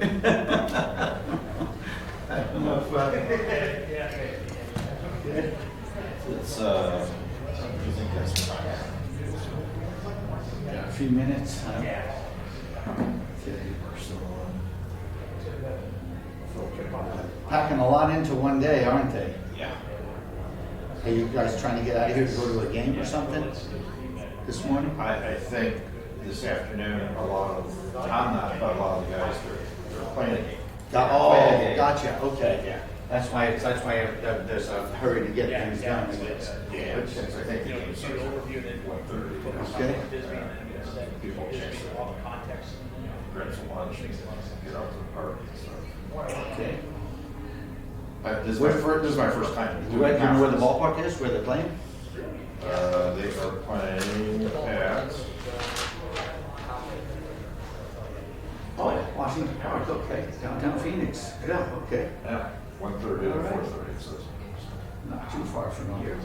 Enough, It's, you think that's fine? a few minutes. Packing a lot into one day, aren't they? Yeah. Are you guys trying to get out of here to go to a game or something this morning? I think this afternoon, a lot of, I'm not, but a lot of the guys, they're playing a game. Oh, gotcha, okay. That's why there's a hurry to get things done, I guess. Yeah, I think the game starts at 1:30. Okay. People chase it, grab some lunch, and get out to the park and stuff. Okay. This is my first time. Do you know where the ballpark is, where they're playing? They are playing at, Oh, Washington Park, okay, downtown Phoenix, yeah, okay. 1:30 to 4:30, it says. Not too far from here.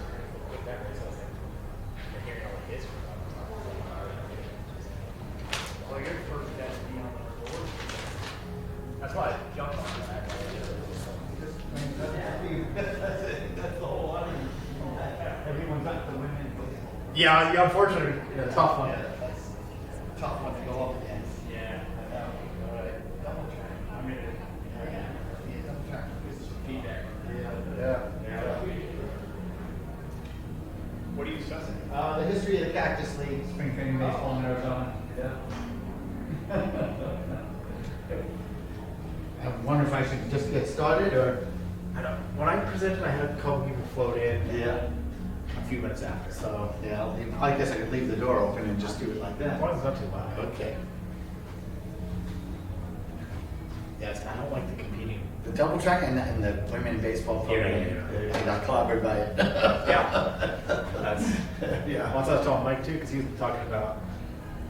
That's why I jumped on that. Everyone's at the women. Yeah, unfortunately, a tough one. Tough one to go up against. Yeah. I mean, feedback. Yeah. What are you discussing? The history of the Cactus League, spring training baseball in Arizona. I wonder if I should just get started, or? I don't. When I presented, I had a couple people float in. Yeah. A few minutes after. So, yeah, I guess I could leave the door open and just do it like that. Well, it's not too loud. Okay. Yes, I don't like the competing. The double track and the women in baseball program, Yeah. I got clobbered by it. Yeah. That's. Yeah. Once I was telling Mike too, because he was talking about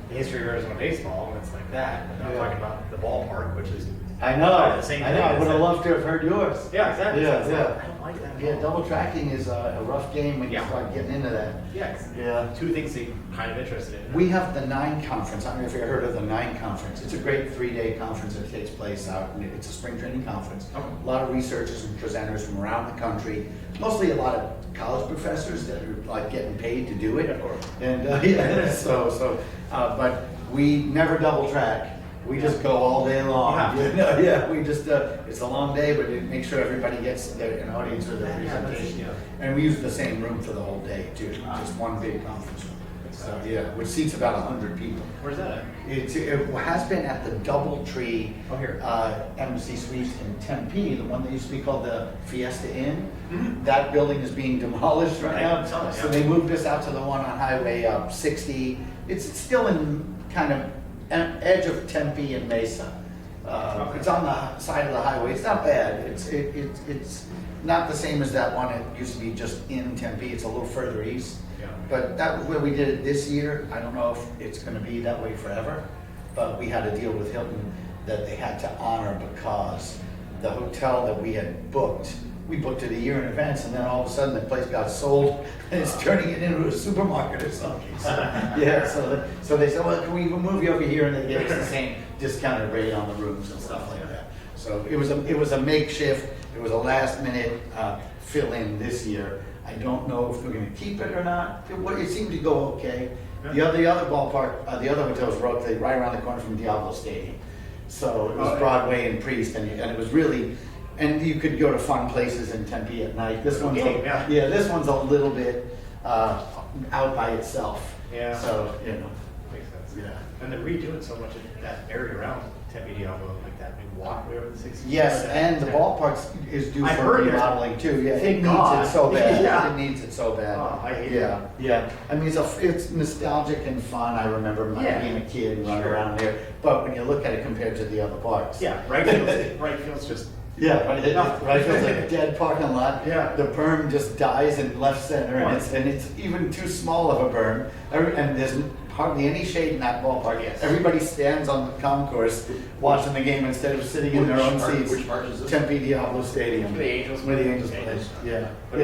the history of Arizona baseball, and it's like that. And I'm Yeah. talking about the ballpark, which is. I know, The same I know, thing, I would it's have like- loved to have heard yours. Yeah, exactly. Yeah, So it's yeah. like, I don't like that. at Yeah, all. double tracking is a rough game when you Yeah. start getting into that. Yeah. Yeah. Two things that I'm kind of interested in. We have the Nine Conference. I don't know if you ever heard of the Nine Conference. It's a great 3-day conference that takes place out. It's a spring training conference. Okay. A lot of researchers and presenters from around the country. Mostly a lot of college professors that are like getting paid to do it. Of course. And yeah, but we never double track. We just go all day long. Yeah. Yeah, we just it's a long day, but it makes sure everybody gets an audience for the Yeah, that's- presentation. yeah. And we use the same room for the whole day too. Just one big conference room. So yeah, which seats about 100 people. Where's that at? It has been at the DoubleTree Oh, here. Embassy Suites in Tempe, the one that used to be called the Fiesta Inn. Mhm. That building is being demolished right Right, now. saw that, So yeah. they moved us out to the one on Highway 60. It's still in kind of edge of Tempe and Mesa. Okay. It's on the side of the highway. It's not bad. It's not the same as that one. It used to be just in Tempe. It's a little further east. Yeah. But that was where we did it this year. I don't know if it's gonna be that way forever, but we had a deal with Hilton that they had to honor because the hotel that we had booked, we booked it a year in advance, and then all of a sudden the place got sold and it's turning it into a supermarket or something. So, yeah, so they said, well, can we move you over here? And they gave us the same discounted rate on the rooms and stuff like that. So it was a makeshift, it was a last minute fill in this year. I don't know if we're gonna keep it or not. It seemed to go okay. The other ballpark, the other hotels were right around the corner from Diablo Stadium. So it was Broadway and Priest, and it was really, and you could go to fun places in Tempe at night. This one's, Yeah. this one's a little bit out by itself. Yeah. So, Makes sense. yeah. And they're redoing so much of that area around Tempe Diablo, like that big walkway over the 60s. Yes, and the ballpark is due I've for heard it. remodeling too. Yeah, it Thank needs God. it so bad. Yeah. It needs it so bad. Oh, I hate Yeah, yeah. I mean, it's nostalgic and fun. I remember Yeah. being a kid and running Sure. around there. But when you look at it compared to the other parks, Yeah, right field's just. yeah, right feels like a dead parking lot. Yeah. The berm just dies in left center, and Right. it's even too small of a berm. And there's hardly any shade in that ballpark. Yes. Everybody stands on the concourse watching the game instead of sitting in their own seats. Which park is this? Tempe Diablo Stadium. Where the Angels Where the play. Angels play. Angels. Yeah. But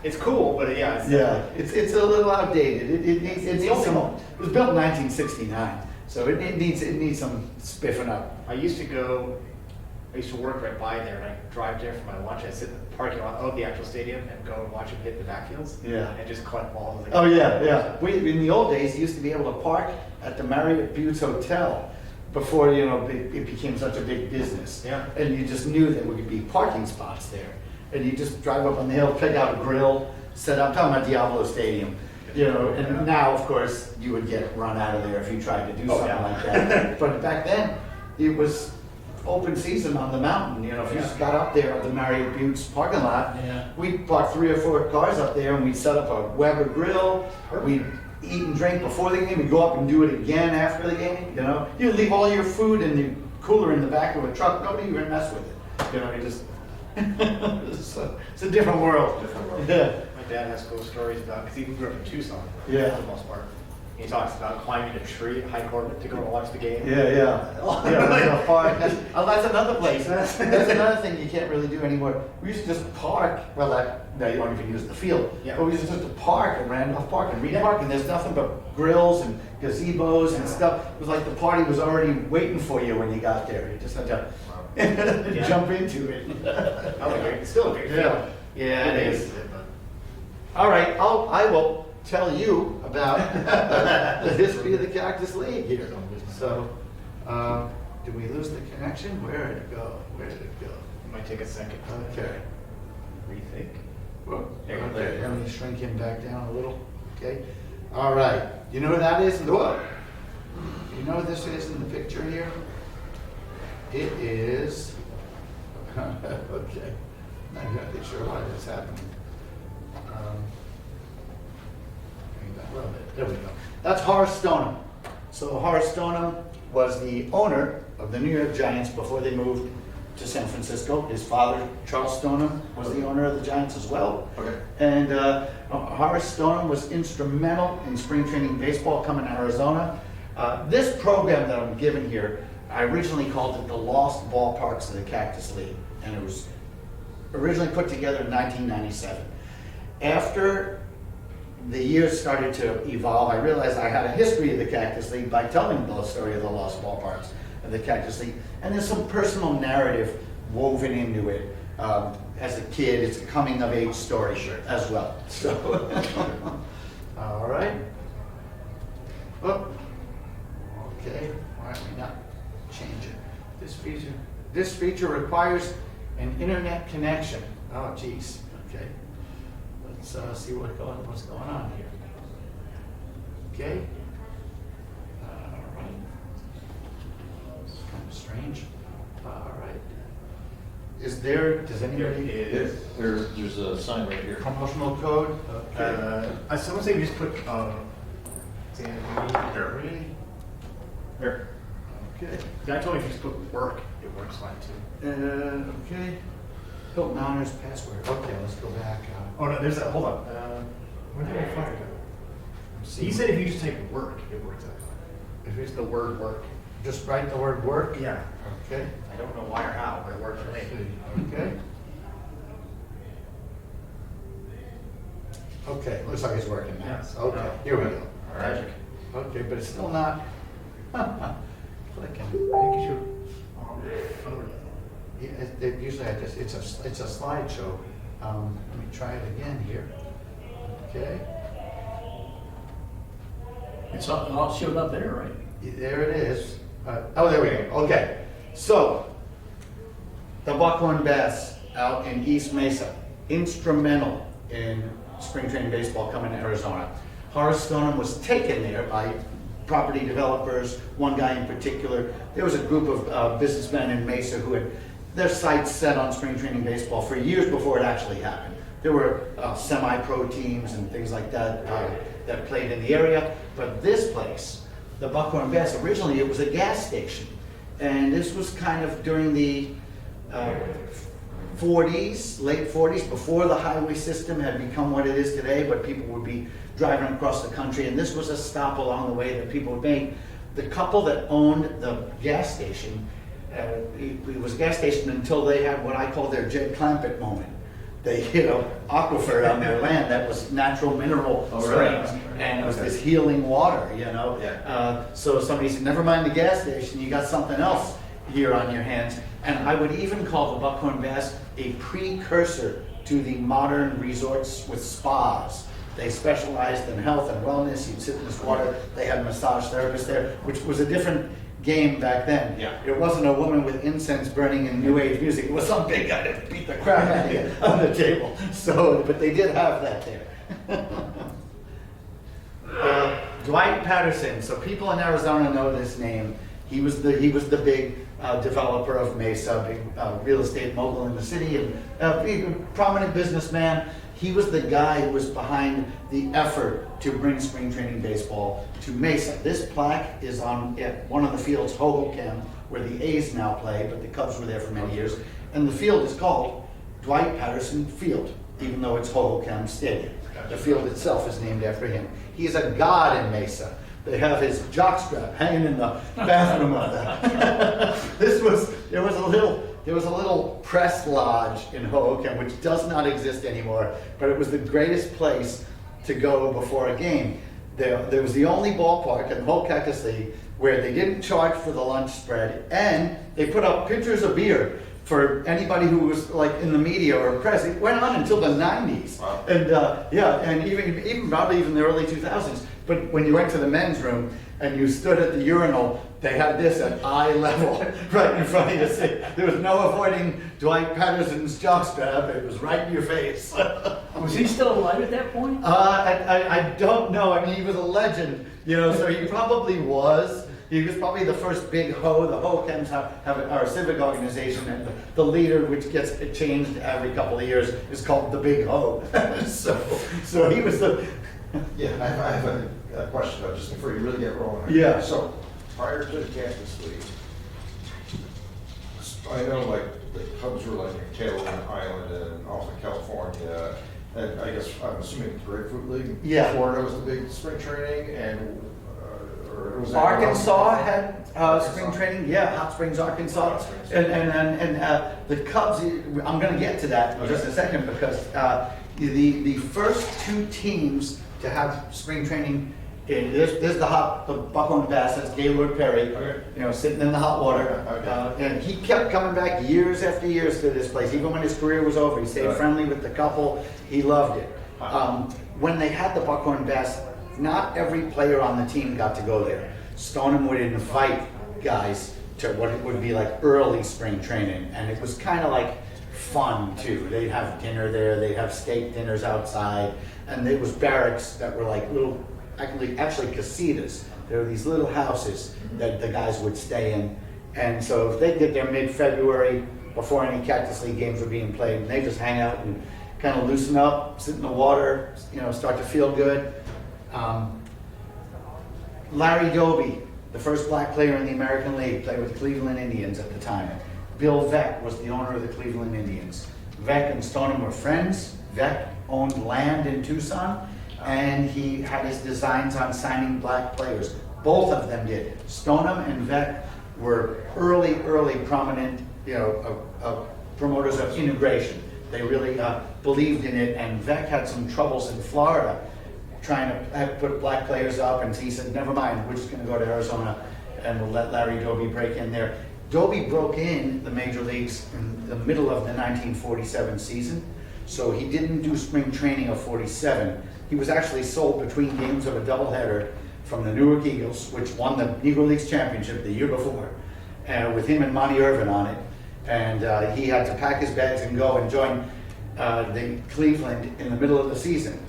it's cool, but yeah. Yeah, it's a little outdated. It needs It's some. old. It was built in 1969, So it needs some spiffing up. I used to work right by there, and I drive there for my lunch. I sit in the parking lot of the actual stadium and go and watch them hit the backfields. Yeah. And just collect balls. Oh, yeah. In the old days, you used to be able to park at the Marriott Buttes Hotel before, it became such a big business. Yeah. And you just knew there would be parking spots there. And you just drive up on the hill, pick out a grill, set up, I'm talking about Diablo Stadium. And now, of course, you would get run out of there if you tried to do something like that. But back then, it was open season on the mountain. If you just got up there at the Marriott Buttes parking lot, we'd park 3 or 4 cars up there and we'd set up a Weber grill. We'd eat and drink before the game. We'd go up and do it again after the game. You'd leave all your food in the cooler in the back of a truck. Nobody even mess with it. You just it's a different world. Yeah. My dad has cool stories about, because he grew up in Tucson, Yeah. for the most part. He talks about climbing a tree at High Corbett to go and watch the game. Yeah. That's another place. That's another thing you can't really do anymore. We used to just park. Well, now you don't even use the field. Yeah. But we used to just park at Randolph Park and repark, and there's nothing but grills and gazebos and stuff. It was like the party was already waiting for you when you got there. You just had to jump into it. It's still a great feeling. Yeah, it is. All right, I will tell you about the history of the Cactus League here. So, did we lose the connection? Where did it go? It might take a second. Okay. Rethink. Well, There you go. okay, let me shrink him back down a little. Okay. All right. You know what that is in the what? You know what this is in the picture here? It is. Okay. Not exactly sure why this happened. A little bit. There we go. That's Horace Stoneham. So Horace Stoneham was the owner of the New York Giants before they moved to San Francisco. His father, Charles Stoneham, was the owner of the Giants as well. Okay. And Horace Stoneham was instrumental in spring training baseball coming to Arizona. This program that I'm giving here, I originally called it the Lost Ballparks of the Cactus League. And it was originally put together in 1997. After the years started to evolve, I realized I had a history of the Cactus League by telling the story of the Lost Ballparks of the Cactus League. And there's some personal narrative woven into it. As a kid, it's a coming of age story as well. So, all right. Oh, okay. Why don't we not change it? This feature requires an internet connection. Oh, geez. Okay. Let's see what's going on here. Okay. All right. This is kind of strange. All right. Does anybody? There's a sign right here. Promotional code? Okay. Someone say we just put, Here. Here. Okay. Guy told me if you just put work, it works fine too. Okay. Hilton Honors password. Okay, let's go back. Oh no, there's a, hold on. Where did I find it? He said if you just take work, it works out fine. If it's the word work. Just write the word work? Yeah. Okay. I don't know why or how, but it worked for me. Okay. Okay, looks like it's working now. Yes. Okay, here we go. All right. Okay, but it's still not clicking. I think you should. Yeah, usually it's a slideshow. Let me try it again here. Okay. It's all showed up there, right? There it is. Oh, there we go. Okay. So, the Buckhorn Bass out in East Mesa, instrumental in spring training baseball coming to Arizona. Horace Stoneham was taken there by property developers, one guy in particular. There was a group of businessmen in Mesa who had their sights set on spring training baseball for years before it actually happened. There were semi-pro teams and things like that that played in the area, but this place, the Buckhorn Bass, originally it was a gas station. And this was kind of during the 40s, late 40s, before the highway system had become what it is today, but people would be driving across the country, and this was a stop along the way that people would make. The couple that owned the gas station, it was a gas station until they had what I call their Jed Clampett moment. aquifer on their land that was natural mineral Oh, really? springs, and it was this healing water, Yeah. So somebody said, never mind the gas station, you got something else here on your hands. And I would even call the buckhorn bass a precursor to the modern resorts with spas. They specialized in health and wellness. You'd sit in this water. They had massage therapists there, which was a different game back then. Yeah. It wasn't a woman with incense burning and new age music. It was some big guy that beat the crap out of you on the table. So, but they did have that there. Dwight Patterson. So people in Arizona know this name. He was the big developer of Mesa, big real estate mogul in the city, and big, prominent businessman. He was the guy who was behind the effort to bring spring training baseball to Mesa. This plaque is on at one of the fields, Hoboken, where the A's now play, but the Cubs were there for many years. And the field is called Dwight Patterson Field, even though it's Hoboken Stadium. The field itself is named after him. He's a god in Mesa. They have his jockstrap hanging in the bathroom of that. There was a little press lodge in Hoboken, which does not exist anymore, but it was the greatest place to go before a game. There was the only ballpark in the whole Cactus League where they didn't charge for the lunch spread, and they put up pitchers of beer for anybody who was like in the media or press. It went on until the 90s. Wow. And and even probably even the early 2000s. But when you went to the men's room and you stood at the urinal, they had this at eye level right in front of you. There was no avoiding Dwight Patterson's jockstrap. It was right in your face. Was he still alive at that point? I don't know. I mean, he was a legend, so he probably was. He was probably the first big hoe. The Hobokens are a civic organization, and the leader, which gets changed every couple of years, is called the Big Hoe. so he was the... Yeah, I have a question though, just before you really get rolling. Here. Yeah. So prior to the Cactus League, I know like the Cubs were like in Catalina Island and off of California, and I guess I'm assuming the Grapefruit League. Yeah. Florida was the big spring training, and or was that Arkansas had spring Arkansas? training. Yeah, Hot Springs, Arkansas. Hot Springs. And the Cubs, I'm going to get to that in just a second, because the first two teams to have spring training, there's the Buckhorn Bass, that's Gaylord Perry, Okay. sitting in the hot water. Okay. And he kept coming back years after years to this place, even when his career was over. He stayed Right. friendly with the couple. He loved it. When they had the Buckhorn Bass, not every player on the team got to go there. Stoneham would invite guys to what it would be like early spring training, and it was kind of like fun too. They'd have dinner there, they'd have steak dinners outside, and there was barracks that were like little, actually casitas. There were these little houses that the guys would stay in, and so if they get there mid-February, before any Cactus League games were being played, and they just hang out and kind of loosen up, sit in the water, start to feel good. Larry Doby, the first black player in the American League, played with the Cleveland Indians at the time. Bill Veck was the owner of the Cleveland Indians. Veck and Stoneham were friends. Veck owned land in Tucson, and he had his designs on signing black players. Both of them did. Stoneham and Veck were early prominent, promoters of integration. They really believed in it, and Veck had some troubles in Florida trying to put black players up, and he said, never mind, we're just going to go to Arizona and we'll let Larry Doby break in there. Doby broke in the major leagues in the middle of the 1947 season, so he didn't do spring training of 47. He was actually sold between games of a doubleheader from the Newark Eagles, which won the Negro Leagues championship the year before, with him and Monty Irvin on it. And he had to pack his bags and go and join the Cleveland in the middle of the season.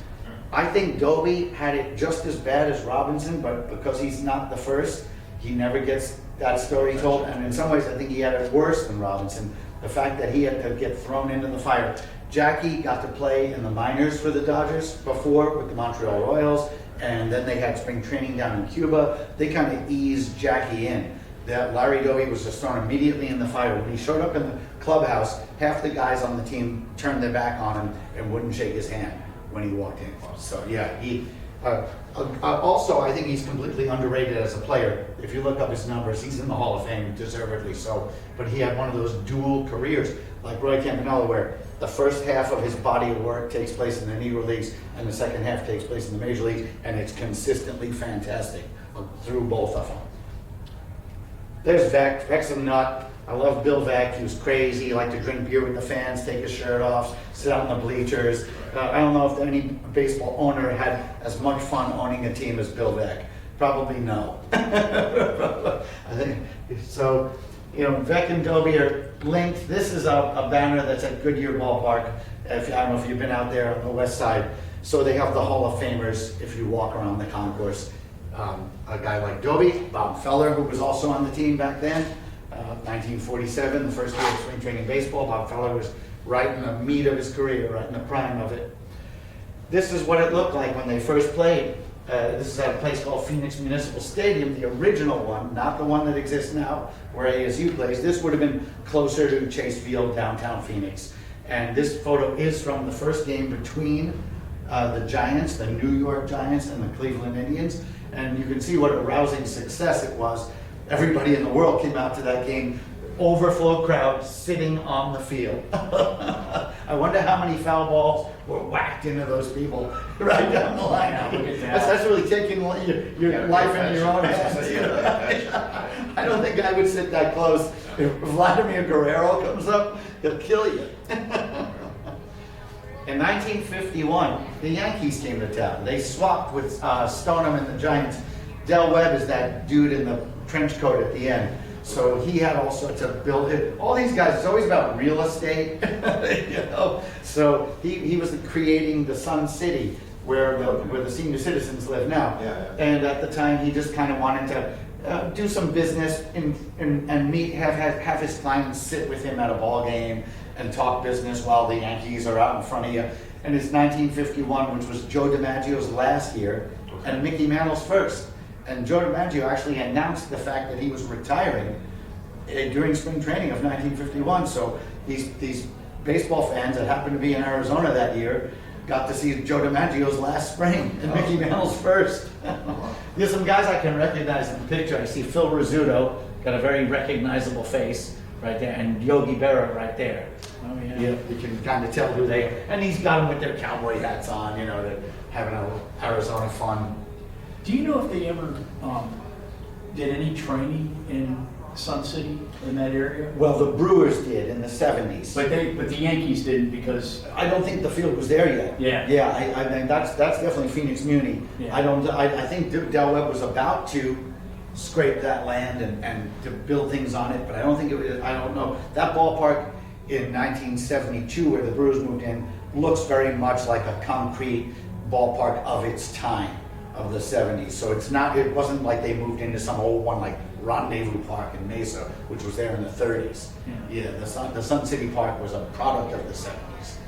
I think Doby had it just as bad as Robinson, but because he's not the first, he never gets that story told. And in some ways, I think he had it worse than Robinson. The fact that he had to get thrown into the fire. Jackie got to play in the minors for the Dodgers before with the Montreal Royals, and then they had spring training down in Cuba. They kind of eased Jackie in. That Larry Doby was just thrown immediately in the fire. When he showed up in the clubhouse, half the guys on the team turned their back on him and wouldn't shake his hand when he walked in. So yeah, he also, I think he's completely underrated as a player. If you look up his numbers, he's in the Hall of Fame, deservedly so. But he had one of those dual careers, like Roy Campanella, where The first half of his body of work takes place in the Negro Leagues, and the second half takes place in the Major Leagues, and it's consistently fantastic through both of them. There's Vec. Vec's a nut. I love Bill Vec. He was crazy. He liked to drink beer with the fans, take his shirt off, sit out in the bleachers. I don't know if any baseball owner had as much fun owning a team as Bill Vec. Probably no. I think so. You know, Vec and Dobie are linked. This is a banner that's at Goodyear Ballpark. I don't know if you've been out there on the west side. So they have the Hall of Famers if you walk around the concourse. A guy like Dobie, Bob Feller, who was also on the team back then, 1947, the first year of spring training baseball. Bob Feller was right in the meat of his career, right in the prime of it. This is what it looked like when they first played. This is at a place called Phoenix Municipal Stadium, the original one, not the one that exists now, where ASU plays. This would have been closer to Chase Field, downtown Phoenix. And this photo is from the first game between the Giants, the New York Giants, and the Cleveland Indians. And you can see what a rousing success it was. Everybody in the world came out to that game. Overflow crowd sitting on the field. I wonder how many foul balls were whacked into those people right down the line. That's really taking your life into your own hands. You know? I don't think I would sit that close. If Vladimir Guerrero comes up, he'll kill you. In 1951, the Yankees came to town. They swapped with Stoneham and the Giants. Del Webb is that dude in the trench coat at the end. So he had all sorts of build it. All these guys, it's always about real estate, you know. So he was creating the Sun City where the senior citizens live now. Yeah. And at the time, he just kind of wanted to do some business and meet, have his clients sit with him at a ball game and talk business while the Yankees are out in front of you. And it's 1951, which was Joe DiMaggio's last year, and Mickey Mantle's first. And Joe DiMaggio actually announced the fact that he was retiring during spring training of 1951. So these baseball fans that happened to be in Arizona that year got to see Joe DiMaggio's last spring and Mickey Mantle's first. There's some guys I can recognize in the picture. I see Phil Rizzuto, got a very recognizable face right there, and Yogi Berra right there. Oh, yeah. You can kind of tell who they, and he's got them with their cowboy hats on, you know, they're having a little Arizona fun. Do you know if they ever did any training in Sun City, in that area? Well, the Brewers did in the 70s. But the Yankees didn't, because I don't think the field was there yet. Yeah. Yeah, I mean, that's definitely Phoenix Muni. Yeah. I think Del Webb was about to scrape that land and to build things on it, but I don't think it was, I don't know. That ballpark in 1972, where the Brewers moved in, looks very much like a concrete ballpark of its time, of the 70s. So it wasn't like they moved into some old one like Rendezvous Park in Mesa, which was there in the 30s. Yeah, the Sun City Park was a product of the 70s.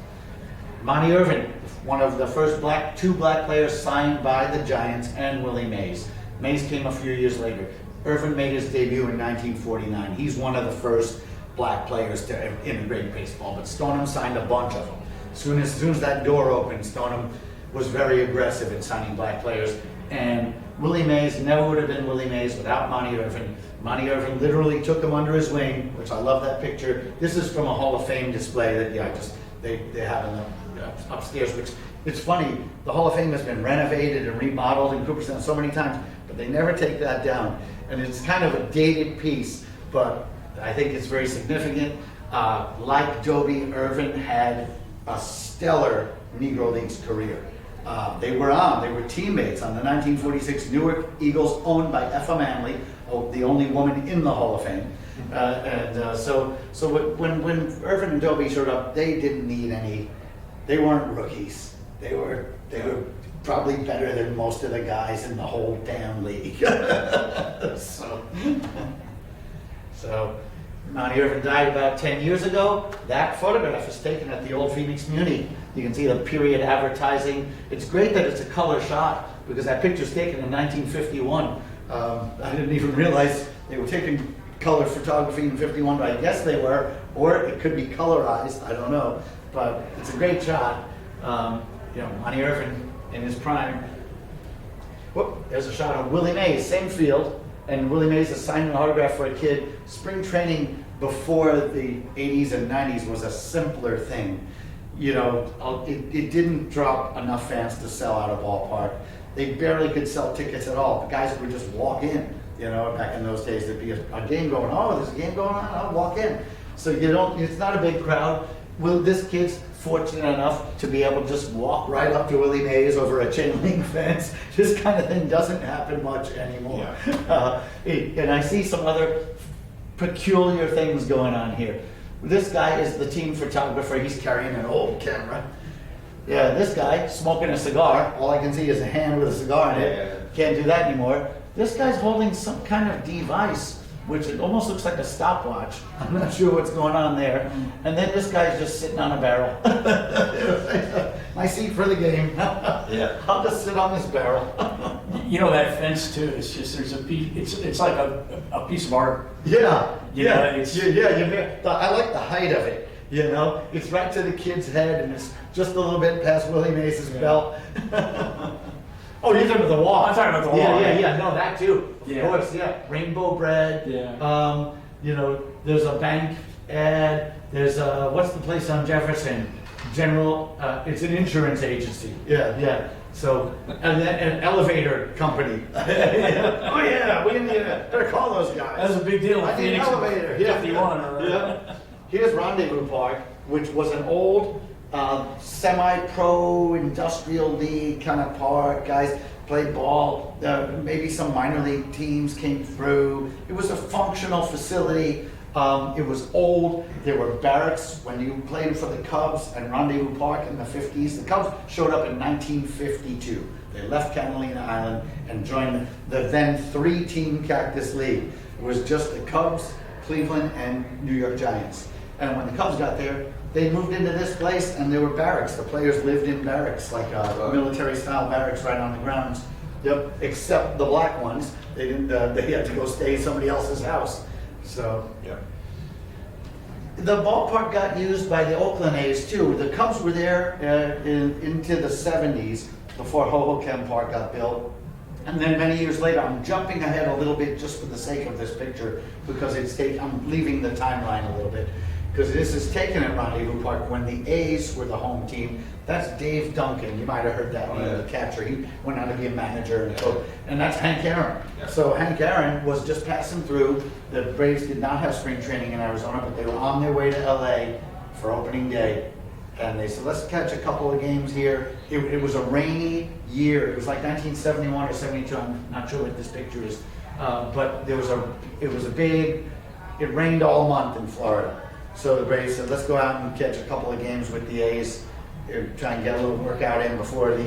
Monty Irvin, one of the first two black players signed by the Giants, and Willie Mays. Mays came a few years later. Irvin made his debut in 1949. He's one of the first black players to integrate baseball, but Stoneham signed a bunch of them. As soon as that door opened, Stoneham was very aggressive in signing black players, and Willie Mays never would have been Willie Mays without Monty Irvin. Monty Irvin literally took him under his wing, which I love that picture. This is from a Hall of Fame display that they have in the upstairs, which it's funny, the Hall of Fame has been renovated and remodeled in Cooperstown so many times, but they never take that down. And it's kind of a dated piece, but I think it's very significant. Like Dobie, Irvin had a stellar Negro Leagues career. They were teammates on the 1946 Newark Eagles, owned by Effa Manley, the only woman in the Hall of Fame. So when Irvin and Dobie showed up, they didn't need any. They weren't rookies. They were probably better than most of the guys in the whole damn league. So Monty Irvin died about 10 years ago. That photograph was taken at the old Phoenix Muni. You can see the period advertising. It's great that it's a color shot, because that picture's taken in 1951. I didn't even realize they were taking color photography in 51, but I guess they were, or it could be colorized, I don't know. But it's a great shot. Monty Irvin in his prime. Whoop, there's a shot of Willie Mays, same field, and Willie Mays is signing an autograph for a kid. Spring training before the 80s and 90s was a simpler thing. You know, it didn't drop enough fans to sell out a ballpark. They barely could sell tickets at all. The guys would just walk in, you know, back in those days. There'd be a game going on. Oh, there's a game going on, I'll walk in. So you don't, it's not a big crowd. Well, this kid's fortunate enough to be able to just walk right up to Willie Mays over a chain link fence. This kind of thing doesn't happen much anymore. And I see some other peculiar things going on here. This guy is the team photographer. He's carrying an old camera. Yeah, this guy smoking a cigar. All I can see is a hand with a cigar in it. Can't do that anymore. This guy's holding some kind of device, which it almost looks like a stopwatch. I'm not sure what's going on there. And then this guy's just sitting on a barrel. My seat for the game. Yeah. I'll just sit on this barrel. You know, that fence too, it's just, there's a piece, it's like a piece of art. Yeah, You know, yeah, it's- I like the height of it. You know, it's right to the kid's head, and it's just a little bit past Willie Mays' belt. Oh, you're talking about the wall. I'm talking about the wall. Yeah. No, that too. Of Yeah. course, yeah. Rainbow bread. Yeah. You know, there's a bank ad. There's what's the place on Jefferson? General. It's an insurance agency. Yeah. So, and then an elevator company. Oh yeah, we better call those guys. That was a big deal. I need an Phoenix elevator. 51 or Yeah. Here's Rendezvous Park, which was an old semi-pro industrial league kind of park. Guys played ball. Maybe some minor league teams came through. It was a functional facility. It was old. There were barracks when you played for the Cubs and Rendezvous Park in the 50s. The Cubs showed up in 1952. They left Catalina Island and joined the then 3-team Cactus League. It was just the Cubs, Cleveland, and New York Giants. And when the Cubs got there, they moved into this place and there were barracks. The players lived in barracks, like military-style barracks right on the grounds. Yep, except the black ones. They didn't. They had to go stay at somebody else's house. So Yeah. the ballpark got used by the Oakland A's too. The Cubs were there into the 70s before Hoboken Park got built. And then many years later, I'm jumping ahead a little bit just for the sake of this picture because I'm leaving the timeline a little bit. Because this is taken at Rendezvous Park when the A's were the home team. That's Dave Duncan. You might have heard that name, the catcher. He went on to be a manager and coach. And that's Hank Aaron. Yeah. So Hank Aaron was just passing through. The Braves did not have spring training in Arizona, but they were on their way to LA for opening day. And they said, let's catch a couple of games here. It was a rainy year. It was like 1971 or 72. I'm not sure what this picture is. But it was it rained all month in Florida. So the Braves said, let's go out and catch a couple of games with the A's, try and get a little workout in before we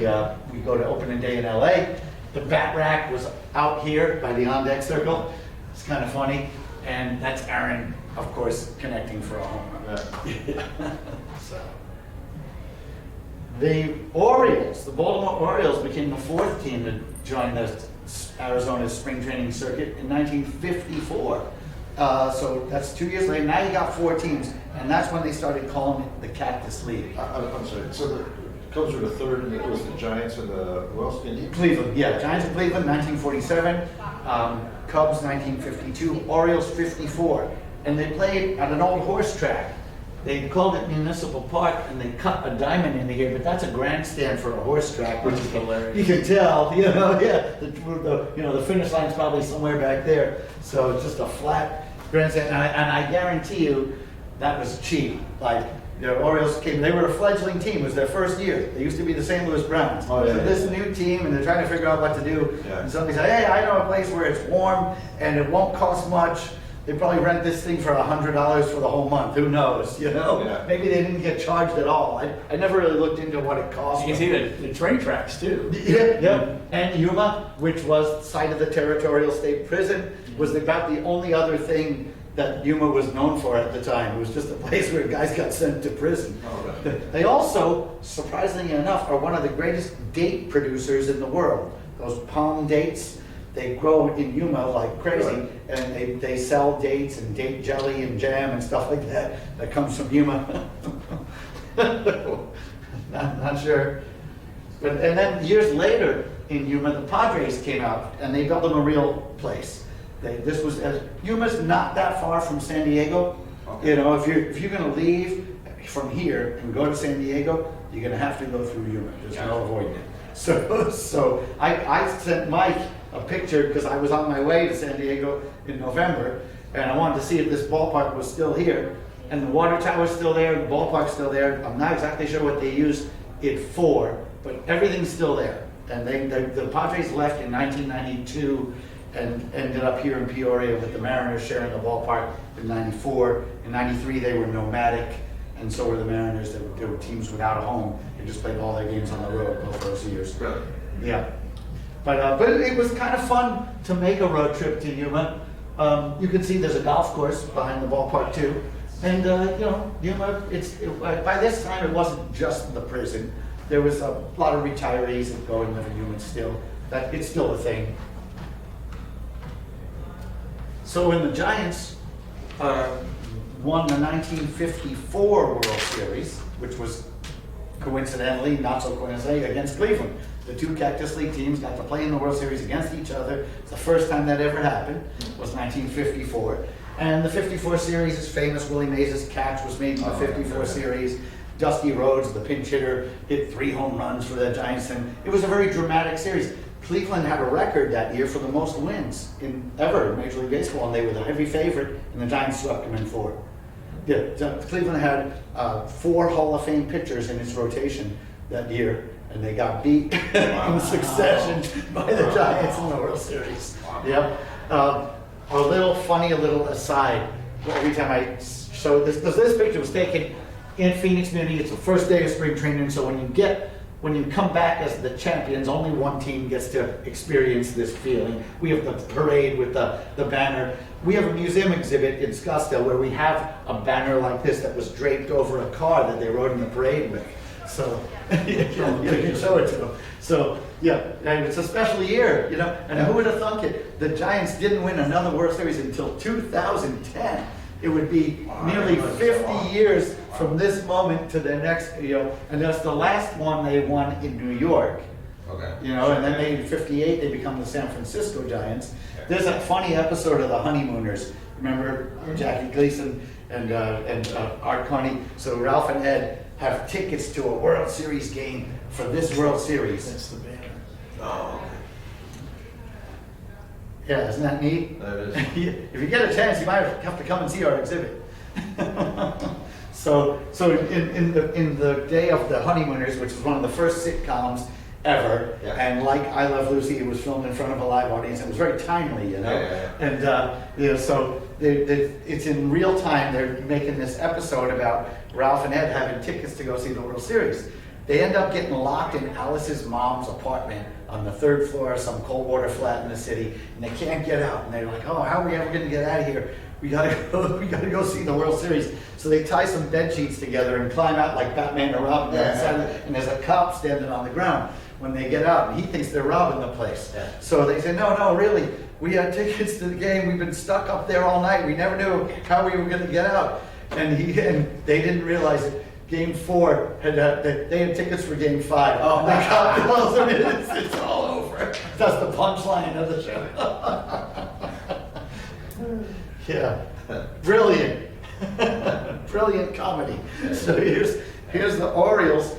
go to opening day in LA. The bat rack was out here by the on-deck circle. It's kind of funny. And that's Aaron, of course, connecting for a home run. So. The Orioles, the Baltimore Orioles became the 4th team to join the Arizona's spring training circuit in 1954. So that's 2 years later. Now you got 4 teams, and that's when they started calling it the Cactus League. I'm sorry. So the Cubs were the 3rd, and it was the Giants and the who else? Indians? Cleveland, yeah. Giants of Cleveland, 1947. Cubs, 1952. Orioles, 54. And they played at an old horse track. They called it Municipal Park, and they cut a diamond into here, but that's a grandstand for a horse track, which is hilarious. You can tell, the finish line's probably somewhere back there. So it's just a flat grandstand, and I guarantee you that was cheap. Like, the Orioles they were a fledgling team. It was their first year. They used to be the St. Louis Browns. Oh, yeah, So this new team, and they're trying to figure out what to do. Yeah. And somebody said, hey, I know a place where it's warm, and it won't cost much. They probably rent this thing for $100 for the whole month. Who knows? Yeah. Maybe they didn't get charged at all. I never really looked into what it cost. You can see the train tracks too. Yeah. And Yuma, which was the site of the Territorial State Prison, was about the only other thing that Yuma was known for at the time. It was just a place where guys got sent to prison. Oh, right. They also, surprisingly enough, are one of the greatest date producers in the world. Those palm dates. They grow in Yuma like crazy, Right. and they sell dates and date jelly and jam and stuff like that comes from Yuma. not sure. And then years later in Yuma, the Padres came out and they built them a real place. This was, Yuma's not that far from San Diego. You know, if you're gonna leave from here and go to San Diego, you're gonna have to go through Yuma. There's no avoiding it. So I sent Mike a picture because I was on my way to San Diego in November, and I wanted to see if this ballpark was still here. And the water tower's still there, the ballpark's still there. I'm not exactly sure what they used it for, but everything's still there. And the Padres left in 1992 and ended up here in Peoria with the Mariners sharing the ballpark in 94. In 93 they were nomadic, and so were the Mariners. They were teams without a home. They just played all their games on the road both those years. Really? Yeah. But it was kind of fun to make a road trip to Yuma. You can see there's a golf course behind the ballpark too. And you know, Yuma, by this time it wasn't just the prison. There was a lot of retirees that go and live in Yuma still. It's still a thing. So when the Giants won the 1954 World Series, which was coincidentally, not so coincidentally, against Cleveland. The two Cactus League teams got to play in the World Series against each other. It's the first time that ever happened, was 1954. And the 54 series is famous. Willie Mays' catch was made in the 54 series. Dusty Rhodes, the pinch hitter, hit 3 home runs for the Giants, and it was a very dramatic series. Cleveland had a record that year for the most wins ever in Major League Baseball, and they were the heavy favorite, and the Giants swept them in 4. Yeah, Cleveland had 4 Hall of Fame pitchers in its rotation that year, and they got beat in succession by the Giants in the World Series. Yep. A little aside, every time I show this, because this picture was taken in Phoenix Muni. It's the first day of spring training, so when you come back as the champions, only one team gets to experience this feeling. We have the parade with the banner. We have a museum exhibit in Scottsdale where we have a banner like this that was draped over a car that they rode in the parade with. So you can show it to them. So yeah, and it's a special year, you know. And who would have thunk it? The Giants didn't win another World Series until 2010. It would be nearly 50 years from this moment to the next, you know, and that's the last one they won in New York. Okay. You know, and then in '58 they become the San Francisco Giants. There's a funny episode of The Honeymooners. Remember Jackie Gleason and Art Carney? So Ralph and Ed have tickets to a World Series game for this World Series. That's the banner. Oh. Yeah, isn't that neat? That is. If you get a chance, you might have to come and see our exhibit. So in the day of The Honeymooners, which was one of the first sitcoms ever, Yeah. and like I Love Lucy, it was filmed in front of a live audience. It was very timely, you know. Yeah. And you know, so it's in real time. They're making this episode about Ralph and Ed having tickets to go see the World Series. They end up getting locked in Alice's mom's apartment on the 3rd floor of some cold water flat in the city, and they can't get out. And they're like, "Oh, how are we ever going to get out of here? We gotta go see the World Series." So they tie some bed sheets together and climb out like Batman or Robin. And there's a cop standing on the ground when they get out, and he thinks they're robbing the place. Yeah. So they say, "No, really, we had tickets to the game. We've been stuck up there all night. We never knew how we were going to get out." And they didn't realize it. Game 4 they had tickets for Game 5. Oh, and the cop tells them it's all over. That's the punchline of the show. Yeah, brilliant, brilliant comedy. So here's the Orioles.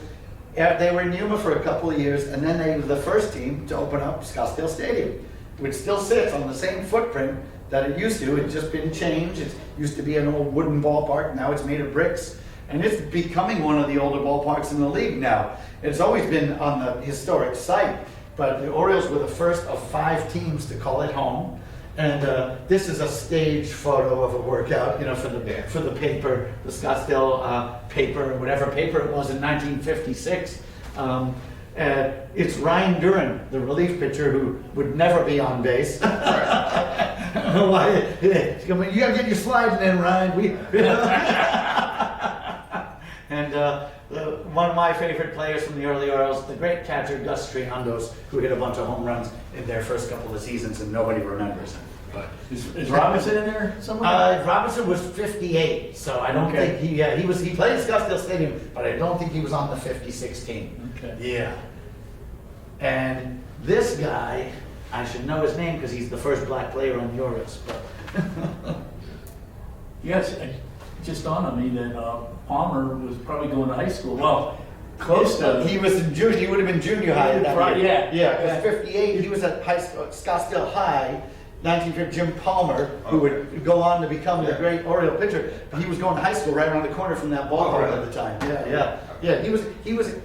They were in Yuma for a couple of years, and then they were the first team to open up Scottsdale Stadium, which still sits on the same footprint that it used to. It's just been changed. It used to be an old wooden ballpark. Now it's made of bricks. And it's becoming one of the older ballparks in the league now. It's always been on the historic site, but the Orioles were the first of 5 teams to call it home. And this is a staged photo of a workout, you know, for the paper, the Scottsdale paper, or whatever paper it was in 1956. It's Ryan Duran, the relief pitcher, who would never be on base. Why? You gotta get your sliding in, Ryan. And one of my favorite players from the early Orioles, the great catcher Gus Triandos, who hit a bunch of home runs in their first couple of seasons, and nobody remembers him. But Is Robinson in there somewhere? Robinson was 58, so I don't think he played at Scottsdale Stadium, but I don't think he was on the 56 team. Okay. Yeah. And this guy I should know his name because he's the first black player on the Orioles. But Yes, it just dawned on me that Palmer was probably going to high school. Well, close to. he was in junior. He would have been junior high. That Right, year. yeah. Yeah. Because 58, he was at high school, Scottsdale High. 1950, Jim Palmer, who would go on to become the great Oriole pitcher. He was going to high school right around the corner from that ball Oh, club really? at the time. Yeah.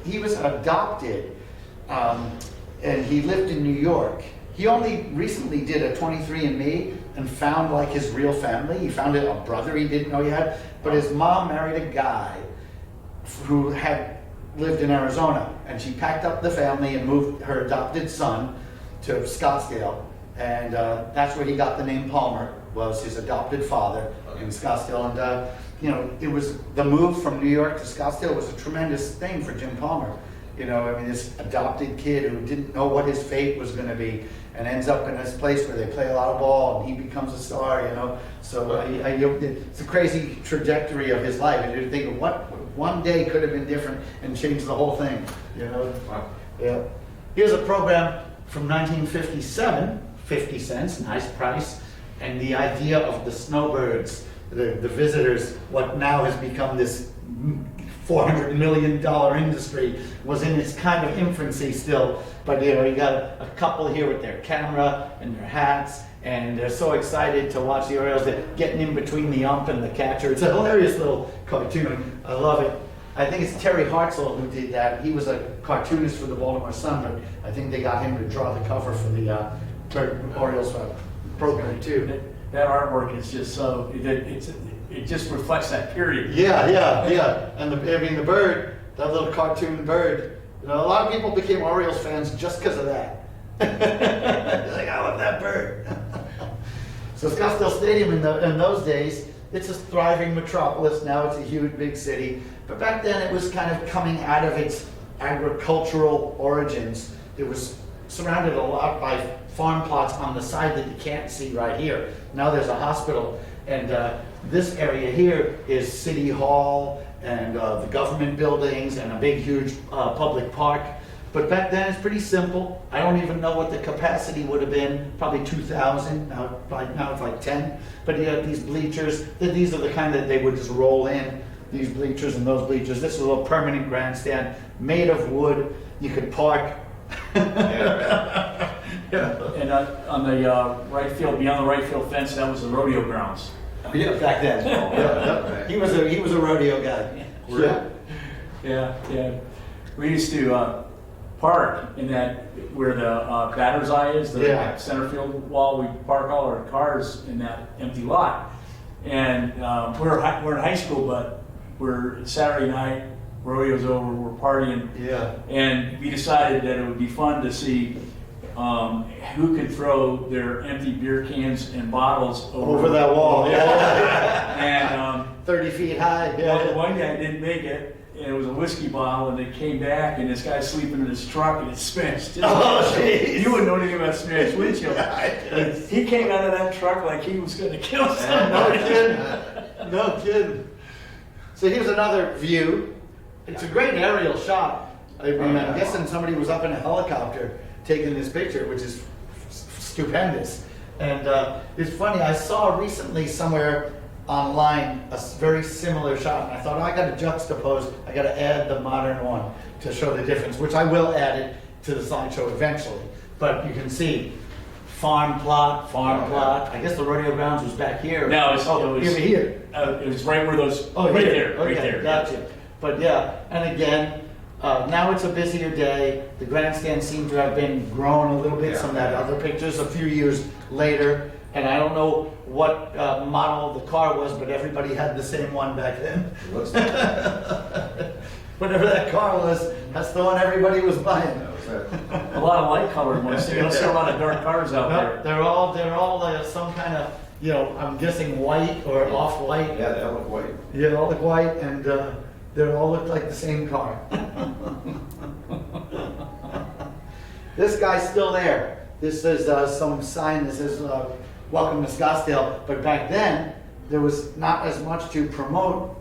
He was adopted, and he lived in New York. He only recently did a 23andMe and found like his real family. He found a brother he didn't know he had, but his mom married a guy who had lived in Arizona, and she packed up the family and moved her adopted son to Scottsdale. And that's where he got the name Palmer, was his adopted father in Scottsdale. And, you know, it was the move from New York to Scottsdale was a tremendous thing for Jim Palmer. You know, I mean, this adopted kid who didn't know what his fate was going to be and ends up in this place where they play a lot of ball and he becomes a star, you know. So it's a crazy trajectory of his life. And you think of what one day could have been different and changed the whole thing, you know. Wow. Yeah. Here's a program from 1957. 50 cents, nice price, and the idea of the snowbirds, the visitors, what now has become this $400 million industry, was in its kind of infancy still. But you know, you got a couple here with their camera and their hats, and they're so excited to watch the Orioles. They're getting in between the ump and the catcher. It's a hilarious little cartoon. I love it. I think it's Terry Hartzell who did that. He was a cartoonist for the Baltimore Sun, but I think they got him to draw the cover for the Orioles program too. That artwork is just so, it just reflects that period. Yeah. And the bird, that little cartoon bird. You know, a lot of people became Orioles fans just because of that. They're like, I love that bird. So Scottsdale Stadium in those days, it's a thriving metropolis. Now it's a huge, big city. But back then it was kind of coming out of its agricultural origins. It was surrounded a lot by farm plots on the side that you can't see right here. Now there's a hospital, and this area here is City Hall and the government buildings and a big, huge public park. But back then it's pretty simple. I don't even know what the capacity would have been, probably 2,000, now it's like 10. But you have these bleachers, these are the kind that they would just roll in, these bleachers and those bleachers. This is a little permanent grandstand made of wood. You could park. And on the right field, beyond the right field fence, that was the rodeo grounds. Yeah, back then. Yeah. He was a rodeo guy. Yeah. We used to park in that where the batter's eye is, the center field wall. We park all our cars in that empty lot. And we're in high school, but we're Saturday night. Rodeo's over. We're partying. Yeah. And we decided that it would be fun to see who could throw their empty beer cans and bottles Over that wall. And 30 feet high. one guy didn't make it, and it was a whiskey bottle, and they came back, and this guy's sleeping in his truck, and it's smashed. Oh, jeez. You wouldn't know anything about smashed windshield. He came out of that truck like he was going to kill somebody. No kidding. So here's another view. It's a great aerial shot. I mean, I'm guessing somebody was up in a helicopter taking this picture, which is stupendous. And it's funny, I saw recently somewhere online a very similar shot, and I thought, oh, I got to juxtapose, I got to add the modern one to show the difference, which I will add it to the slideshow eventually. But you can see farm plot. I guess the rodeo grounds was back here. No, it was here. It was right where those. Oh, right here. there. Right there. Gotcha. But yeah, and again, now it's a busier day. The grandstand seems to have been grown a little bit. Some of that other pictures a few years later, and I don't know what model the car was, but everybody had the same one back then. It looks like Whatever that car was, that's the one everybody was buying. A lot of light colored ones. You don't see a lot of dark cars out there. They're all some kind of, you know, I'm guessing white or off-white. Yeah, they all look white. Yeah, they all look white, and they all look like the same car. This guy's still there. This is some sign that says, welcome to Scottsdale. But back then, there was not as much to promote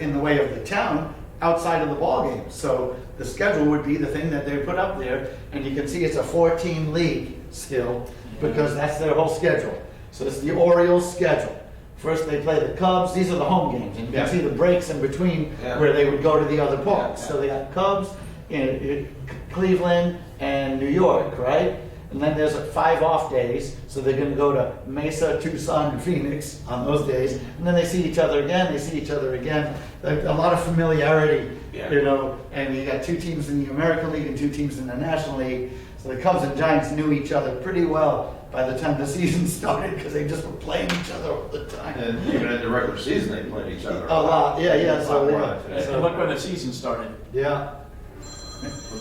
in the way of the town outside of the ball game. So the schedule would be the thing that they put up there. And you can see it's a 4-team league. still, because that's their whole schedule. So it's the Orioles' schedule. First they play the Cubs, these are the home games, and you can Yeah. see the breaks in between Yeah. where they would go to the other parks. Yeah. So they got Cubs in Cleveland and New York, right? And then there's 5 off days, so they're gonna go to Mesa, Tucson, and Phoenix on those days. And then they see each other again, A lot of familiarity, Yeah. you know, and you got 2 teams in the American League and 2 teams in the National League. So the Cubs and Giants knew each other pretty well by the time the season started, because they just were playing each other all the time. And even in the regular season, they played each other. A lot, yeah, so, A lot more yeah. than today. And look when the season started, Yeah,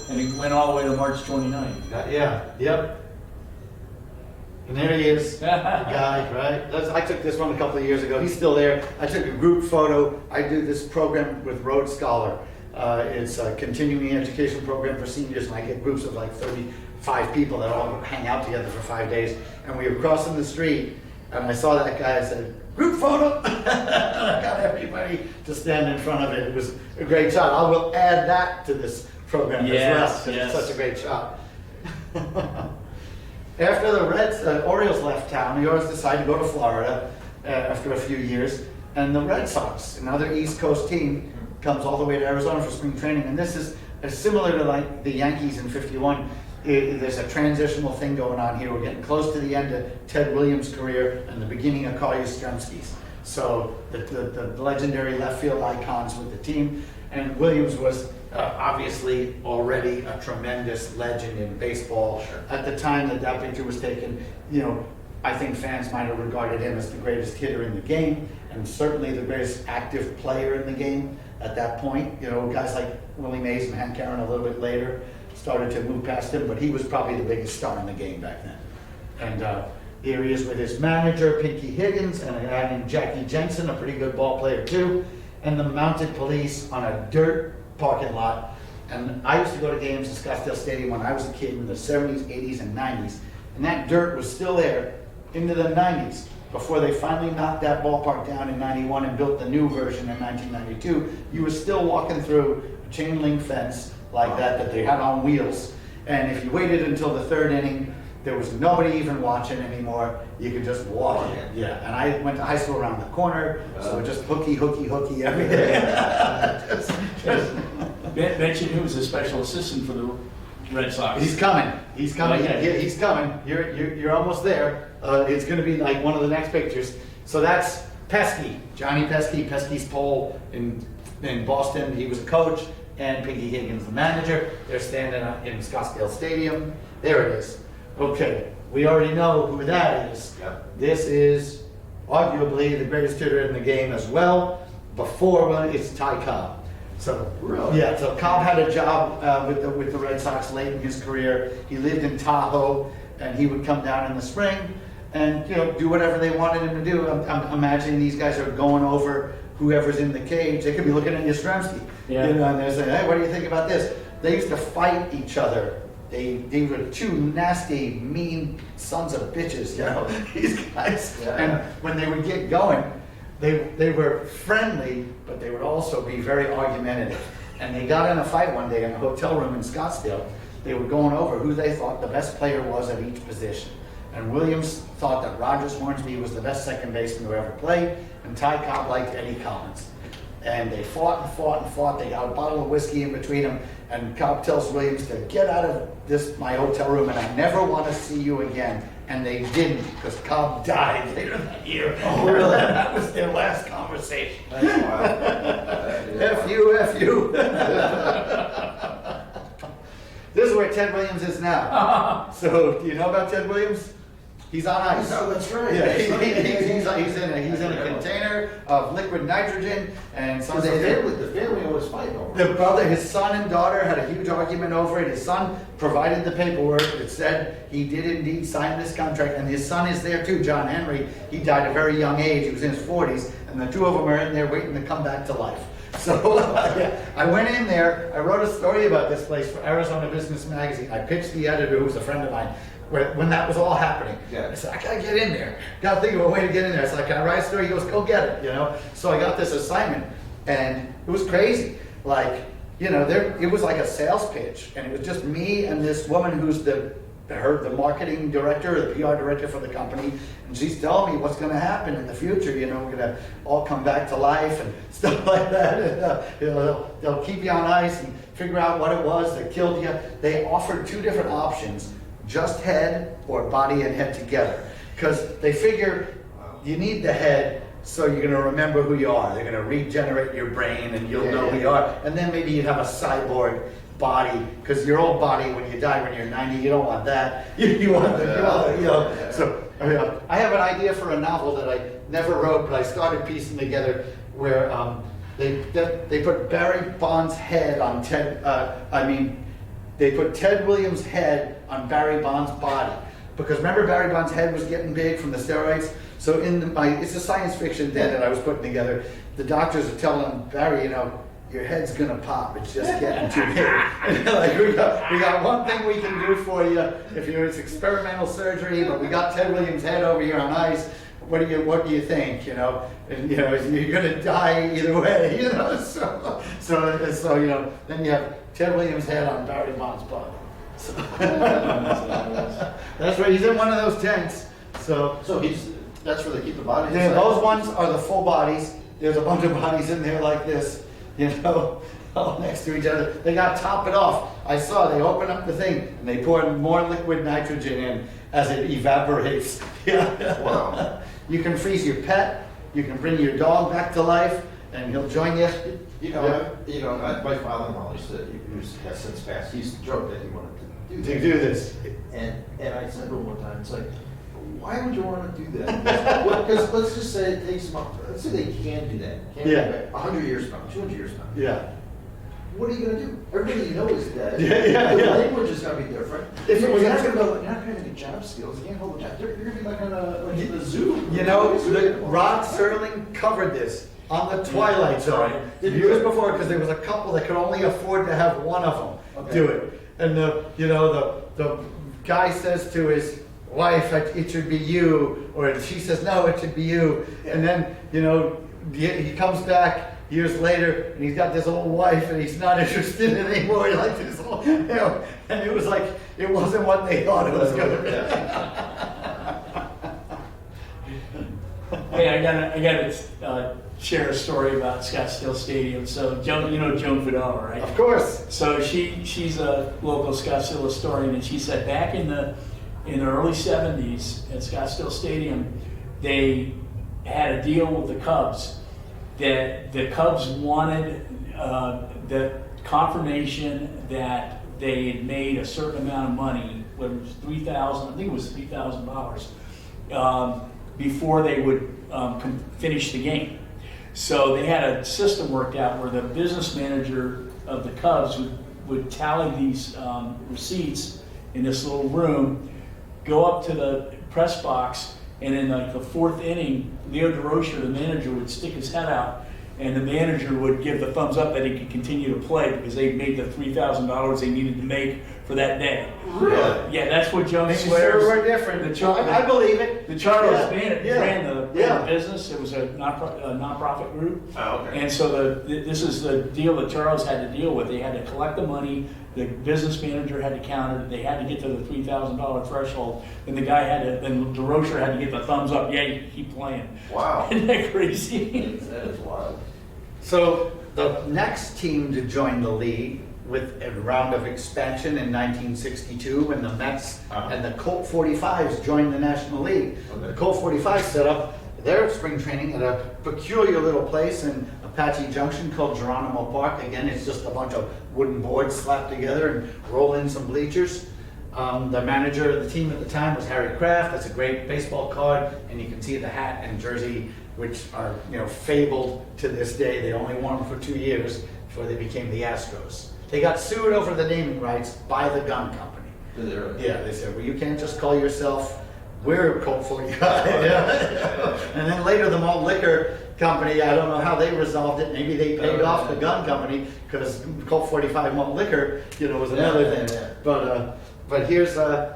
and it went all the way to March 29th. yeah, yep. And there he is, the guy, right? I took this one a couple of years ago. He's still there. I took a group photo. I do this program with Road Scholar. It's a continuing education program for seniors, and I get groups of like 35 people that all hang out together for 5 days. And we were crossing the street, and I saw that guy. I said, "Group photo!" I got everybody to stand in front of it. It was a great shot. I will add that to this program as well, Yes, 'cause yes. it's such a great shot. After the Orioles left town, the Orioles decided to go to Florida after a few years, and the Red Sox, another East Coast team, comes all the way to Arizona for spring training. And this is similar to like the Yankees in '51. There's a transitional thing going on here. We're getting close to the end of Ted Williams' career and the beginning of Carl Yastrzemski's. So the legendary left field icons with the team, and Williams was obviously already a tremendous legend in baseball. At the time that that picture was taken, you know, I think fans might have regarded him as the greatest hitter in the game, and certainly the greatest active player in the game at that point. You know, guys like Willie Mays and Hank Aaron a little bit later started to move past him, but he was probably the biggest star in the game back then. And here he is with his manager, Pinky Higgins, and a guy named Jackie Jensen, a pretty good ball player too, and the mounted police on a dirt parking lot. And I used to go to games at Scottsdale Stadium when I was a kid in the 70s, 80s, and 90s, and that dirt was still there into the 90s before they finally knocked that ballpark down in 91 and built the new version in 1992. You were still walking through a chain link fence like that they had on wheels, and if you waited until the 3rd inning, there was nobody even watching anymore. You could just walk in. Yeah, and I went to high school around the corner, so just hooky every day. Mention he was a special assistant for the Red Sox. He's coming. He's coming. Okay. Yeah, he's coming. You're almost there. It's going to be like one of the next pictures. So that's Pesky, Johnny Pesky, Pesky's pole in Boston. He was a coach, and Pinky Higgins the manager. They're standing in Scottsdale Stadium. There it is. Okay, we already know who that is. Yep. This is arguably the greatest hitter in the game as well. Before, it's Ty Cobb. So Really? yeah, so Cobb had a job with the Red Sox late in his career. He lived in Tahoe, and he would come down in the spring and do whatever they wanted him to do. I'm imagining these guys are going over whoever's in the cage. They could be looking at Yastrzemski, Yeah. and they're saying, "Hey, what do you think about this?" They used to fight each other. They were 2 nasty, mean sons of bitches, these guys. Yeah. And when they would get going, they were friendly, but they would also be very argumentative. And they got in a fight one day in a hotel room in Scottsdale. They were going over who they thought the best player was at each position. And Williams thought that Rogers Hornsby was the best second baseman who ever played, and Ty Cobb liked Eddie Collins. And they fought and fought and fought. They got a bottle of whiskey in between them, and Cobb tells Williams to get out of my hotel room, and I never want to see you again. And they didn't, because Cobb died later that year. Oh, really? That was their last conversation. That's wild. That is F wild. you, F you. This is where Ted Williams is now. So, do you know about Ted Williams? He's on ice. Oh, that's right. Yeah, That's right. he's in a container of liquid nitrogen, and some The family always fight over it. the brother, his son and daughter had a huge argument over it. His son provided the paperwork that said he did indeed sign this contract, and his son is there too, John Henry. He died at a very young age. He was in his 40s, and the 2 of them are in there waiting to come back to life. So yeah, I went in there. I wrote a story about this place for Arizona Business Magazine. I pitched the editor, who was a friend of mine, when that was all happening. Yeah. I said, I gotta get in there. Gotta think of a way to get in there. It's like, can I write a story? He goes, go get it, So I got this assignment, and it was crazy. Like, it was like a sales pitch, and it was just me and this woman who's the the marketing director, the PR director for the company, and she's telling me what's going to happen in the future. You know, we're going to all come back to life and stuff like that. And, you know, they'll keep you on ice and figure out what it was that killed you. They offered two different options: just head or body and head together, because they figure you need the head. So you're going to remember who you are. They're going to regenerate your brain, and you'll know who you are. And then maybe you'd have a cyborg body, because your old body, when you die when you're 90, you don't want that. You want the, you know. So I have an idea for a novel that I never wrote, but I started piecing together where they put Barry Bonds' head on Ted. They put Ted Williams' head on Barry Bonds' body, because remember Barry Bonds' head was getting big from the steroids. So it's a science fiction den that I was putting together. The doctors are telling Barry, you know, your head's gonna pop. It's just getting too big. And they're like, we got one thing we can do for you. It's experimental surgery, but we got Ted Williams' head over here on ice. What do you think? You know, and you know, you're gonna die either way. You know, so you know, then you have Ted Williams' head on Barry Bonds' body. So that's right. He's in one of those tents. So That's where they keep the bodies. yeah, those ones are the full bodies. There's a bunch of bodies in there like this, you know, all next to each other. They got to top it off. I saw they open up the thing and they pour more liquid nitrogen in as it evaporates. Yeah. Wow. You can freeze your pet. You can bring your dog back to life, and he'll join you. My father-in-law has since passed. He used to joke that he wanted to To do this. And I said to him one time, it's like, why would you want to do that? Because let's just say it takes them, let's say they can do that. Yeah. 100 years from now, 200 years from now. Yeah. What are you going to do? Everybody you know is dead. Yeah. The language is going to be different. If it was you're not going to have any job skills. You can't hold a job. You're going to be like in a zoo. You know, Rod Serling covered this on the Twilight Zone years before, because there was a couple that could only afford to have one of them do it. And the guy says to his wife, "It should be you," or she says, "No, it should be you." And then he comes back years later, and he's got this old wife, and he's not interested in it anymore. He likes this old, and it was like it wasn't what they thought it was going to be. Hey, I gotta share a story about Scottsdale Stadium. So Joan, you know Joan Fidel, right? Of course. So she's a local Scottsdale historian, and she said back in the early 70s at Scottsdale Stadium, they had a deal with the Cubs that the Cubs wanted the confirmation that they had made a certain amount of money, whether it was $3,000, I think it was $3,000, before they would finish the game. So they had a system worked out where the business manager of the Cubs would tally these receipts in this little room, go up to the press box, and in like the fourth inning, Leo DeRocher, the manager, would stick his head out, and the manager would give the thumbs up that he could continue to play because they made the $3,000 they needed to make for that day. Really? Yeah, that's what Joan Things swears. sure were different. I believe it. The Charles Yeah. ran the business. It was a nonprofit group. Oh, okay. And so this is the deal that Charles had to deal with. They had to collect the money. The business manager had to count it. They had to get to the $3,000 threshold. And the guy then DeRocher had to get the thumbs up. Yeah, you keep playing. Wow. Isn't that crazy? That is wild. So the next team to join the league with a round of expansion in 1962, when the Mets and the Colt 45s joined the National League. Okay. The Colt 45s set up their spring training at a peculiar little place in Apache Junction called Geronimo Park. Again, it's just a bunch of wooden boards slapped together and roll in some bleachers. The manager of the team at the time was Harry Kraft. That's a great baseball card, and you can see the hat and jersey, which are fabled to this day. They only won for 2 years before they became the Astros. They got sued over the naming rights by the gun company. Did they really? Yeah, they said, well, you can't just call yourself, we're Colt 45. And then later the malt liquor company, I don't know how they resolved it. Maybe they paid off the gun company, because Colt 45 malt liquor, was another thing. Yeah. But here's the